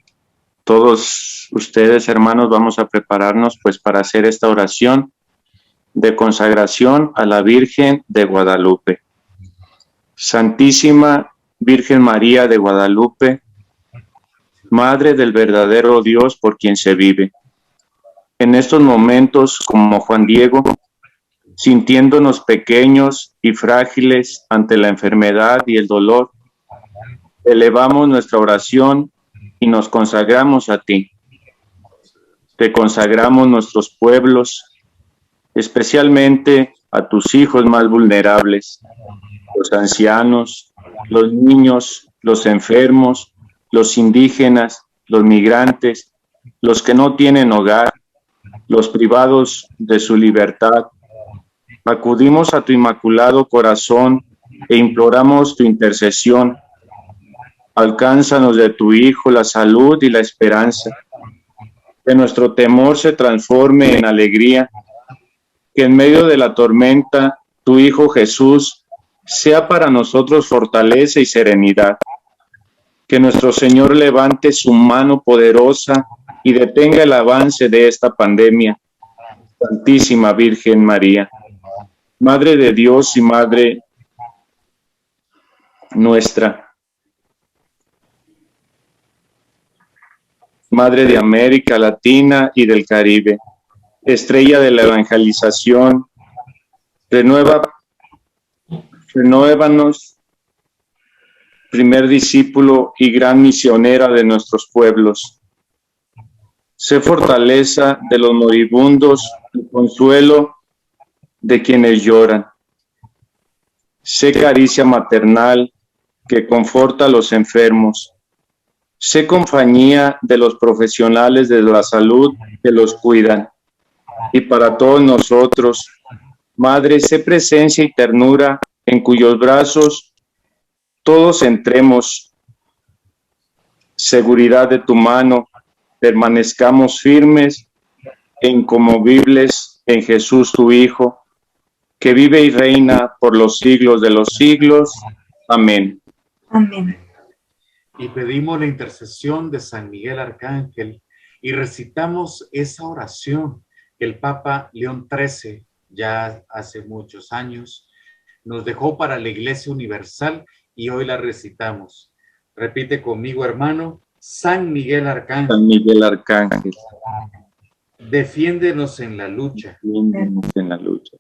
Todos ustedes, hermanos, vamos a prepararnos pues para hacer esta oración de consagración a la Virgen de Guadalupe. Santísima Virgen María de Guadalupe, Madre del verdadero Dios por quien se vive. En estos momentos, como Juan Diego, sintiéndonos pequeños y frágiles ante la enfermedad y el dolor, elevamos nuestra oración y nos consagramos a ti. Te consagramos nuestros pueblos, especialmente a tus hijos más vulnerables, los ancianos, los niños, los enfermos, los indígenas, los migrantes, los que no tienen hogar, los privados de su libertad. Acudimos a tu inmaculado corazón e imploramos tu intercesión. Alcánzanos de tu Hijo la salud y la esperanza. Que nuestro temor se transforme en alegría. Que en medio de la tormenta, tu Hijo Jesús sea para nosotros fortaleza y serenidad. Que nuestro Señor levante su mano poderosa y detenga el avance de esta pandemia. Santísima Virgen María, Madre de Dios y Madre nuestra, Madre de América Latina y del Caribe, estrella de la evangelización, renuévanos, primer discípulo y gran misionera de nuestros pueblos. Sé fortaleza de los moribundos y consuelo de quienes lloran. Sé caricia maternal que conforta a los enfermos. Sé compañía de los profesionales de la salud que los cuidan. Y para todos nosotros, Madre, sé presencia y ternura en cuyos brazos todos entremos. Seguridad de tu mano, permanezcamos firmes e inconmovibles en Jesús tu Hijo, que vive y reina por los siglos de los siglos. Amén. Amén. Y pedimos la intercesión de San Miguel Arcángel y recitamos esa oración que el Papa León XIII, ya hace muchos años, nos dejó para la Iglesia Universal y hoy la recitamos. Repite conmigo, hermano. San Miguel Arcángel. San Miguel Arcángel. Defiéndenos en la lucha. Defiéndenos en la lucha.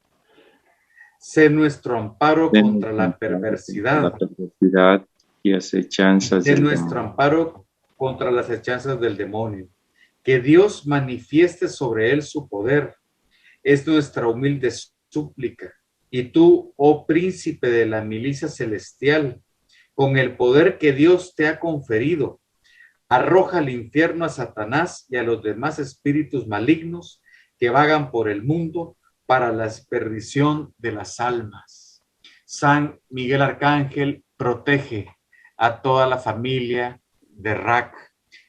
Sé nuestro amparo contra la perversidad. La perversidad y acechanzas Sé del nuestro demonio. amparo contra las acechanzas del demonio. Que Dios manifieste sobre él su poder. Es nuestra humilde súplica. Y tú, oh príncipe de la milicia celestial, con el poder que Dios te ha conferido, arroja al infierno a Satanás y a los demás espíritus malignos que vagan por el mundo para la perdición de las almas. San Miguel Arcángel protege a toda la familia de RAC.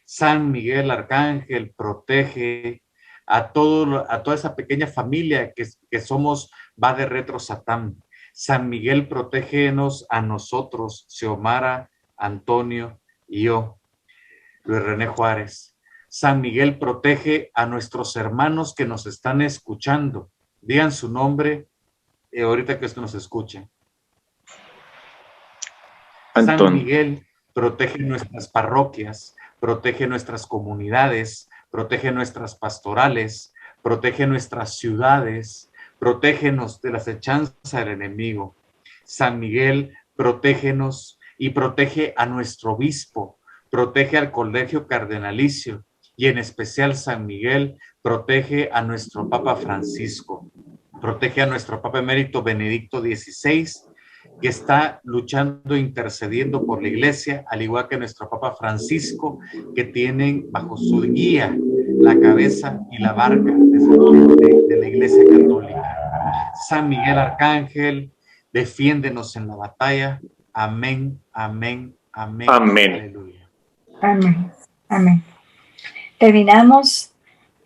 San Miguel Arcángel protege a toda esa pequeña familia que somos va de retro Satán. San Miguel, protégenos a nosotros, Xiomara, Antonio y yo, Luis René Juárez. San Miguel, protege a nuestros hermanos que nos están escuchando. Digan su nombre ahorita que esto nos escuchen. San Miguel, protege nuestras parroquias, protege nuestras comunidades, protege nuestras pastorales, protege nuestras ciudades, protégenos de las acechanzas del enemigo. San Miguel, protégenos y protege a nuestro obispo, protege al colegio cardenalicio y en especial San Miguel, protege a nuestro Papa Francisco, protege a nuestro Papa Emérito Benedicto XVI, que está luchando, intercediendo por la iglesia, al igual que nuestro Papa Francisco, que tienen bajo su guía la cabeza y la barca de la iglesia católica. San Miguel Arcángel, defiéndenos en la batalla. Amén, amén, amén. Amén. Aleluya. Amén. Amén. Terminamos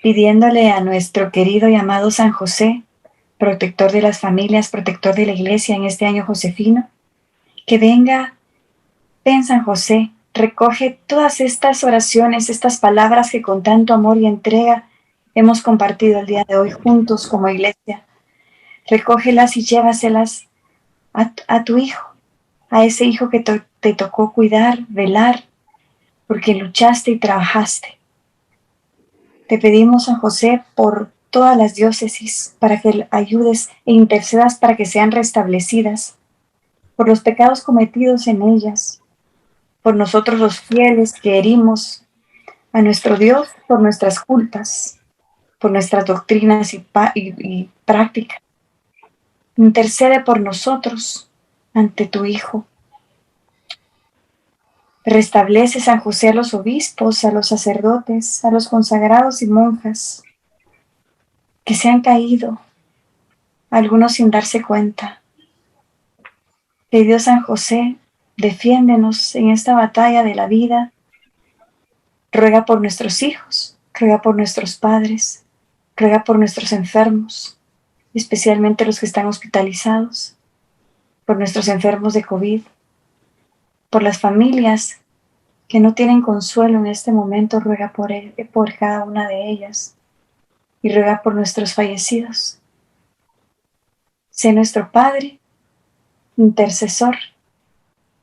pidiéndole a nuestro querido y amado San José, protector de las familias, protector de la iglesia en este año josefino, que venga, ven San José, recoge todas estas oraciones, estas palabras que con tanto amor y entrega hemos compartido el día de hoy juntos como iglesia. Recógelas y llévaselas a tu hijo, a ese hijo que te tocó cuidar, velar, porque luchaste y trabajaste. Te pedimos, San José, por todas las diócesis, para que ayudes e intercedas para que sean restablecidas, por los pecados cometidos en ellas, por nosotros los fieles que herimos a nuestro Dios, por nuestras culpas, por nuestras doctrinas y prácticas. Intercede por nosotros ante tu Hijo. Restablece, San José, a los obispos, a los sacerdotes, a los consagrados y monjas que se han caído, algunos sin darse cuenta. Que Dios San José, defiéndenos en esta batalla de la vida. Ruega por nuestros hijos, ruega por nuestros padres, ruega por nuestros enfermos, especialmente los que están hospitalizados, por nuestros enfermos de COVID, por las familias que no tienen consuelo en este momento, ruega por cada una de ellas y ruega por nuestros fallecidos. Sé nuestro Padre, intercesor,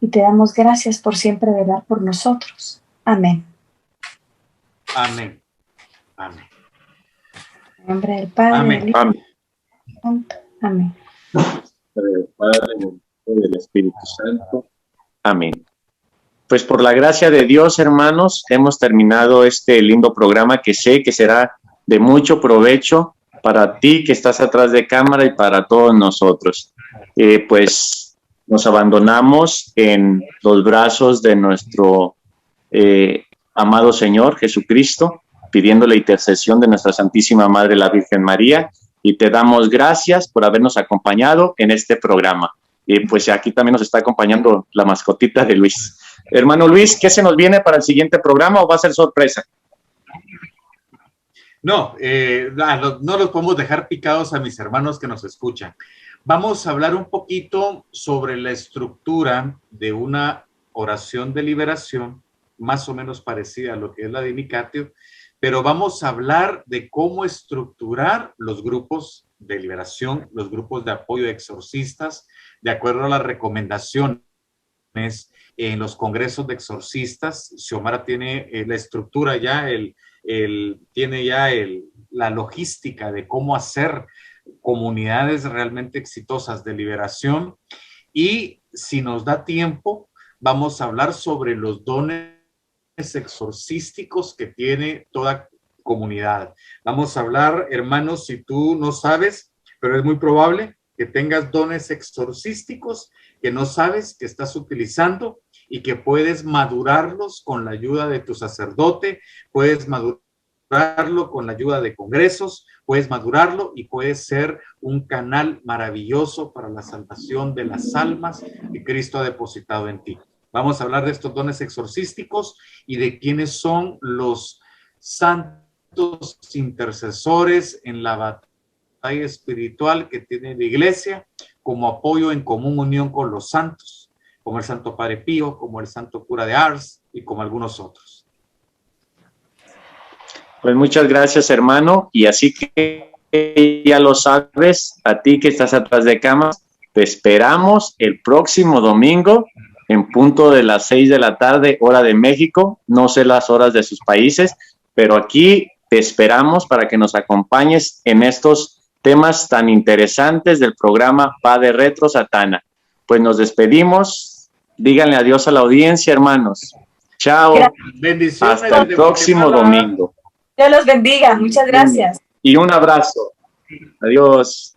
y te damos gracias por siempre velar por nosotros. Amén. Amén. Amén. En nombre del Padre, Amén. del Hijo, Amén. Santo. Amén. Del Padre, del Hijo y del Espíritu Santo. Amén. Pues por la gracia de Dios, hermanos, hemos terminado este lindo programa que sé que será de mucho provecho para ti que estás atrás de cámara y para todos nosotros. Pues nos abandonamos en los brazos de nuestro amado Señor Jesucristo, pidiendo la intercesión de nuestra Santísima Madre, la Virgen María, y te damos gracias por habernos acompañado en este programa. Pues aquí también nos está acompañando la mascotita de Luis. Hermano Luis, ¿qué se nos viene para el siguiente programa o va a ser sorpresa? No, no los podemos dejar picados a mis hermanos que nos escuchan. Vamos a hablar un poquito sobre la estructura de una oración de liberación, más o menos parecida a lo que es la de Nicatio, pero vamos a hablar de cómo estructurar los grupos de liberación, los grupos de apoyo de exorcistas, de acuerdo a las recomendaciones en los congresos de exorcistas. Xiomara tiene la estructura ya, tiene ya la logística de cómo hacer comunidades realmente exitosas de liberación. Y si nos da tiempo, vamos a hablar sobre los dones exorcísticos que tiene toda comunidad. Vamos a hablar, hermanos, si tú no sabes, pero es muy probable que tengas dones exorcísticos que no sabes que estás utilizando y que puedes madurarlos con la ayuda de tu sacerdote, puedes madurarlo con la ayuda de congresos, puedes madurarlo y puedes ser un canal maravilloso para la salvación de las almas que Cristo ha depositado en ti. Vamos a hablar de estos dones exorcísticos y de quiénes son los santos intercesores en la batalla espiritual que tiene la iglesia como apoyo en común unión con los santos, como el Santo Padre Pío, como el Santo Cura de Ars y como algunos otros. Pues muchas gracias, hermano. Y así que ya lo sabes, a ti que estás atrás de cámaras, te esperamos el próximo domingo en punto de las 6 de la tarde, hora de México. No sé las horas de sus países, pero aquí te esperamos para que nos acompañes en estos temas tan interesantes del programa Padre Retro Satana. Pues nos despedimos. Díganle adiós a la audiencia, hermanos. Chao. Bendiciones. Hasta el próximo domingo. Dios los bendiga. Muchas gracias. Y un abrazo. Adiós.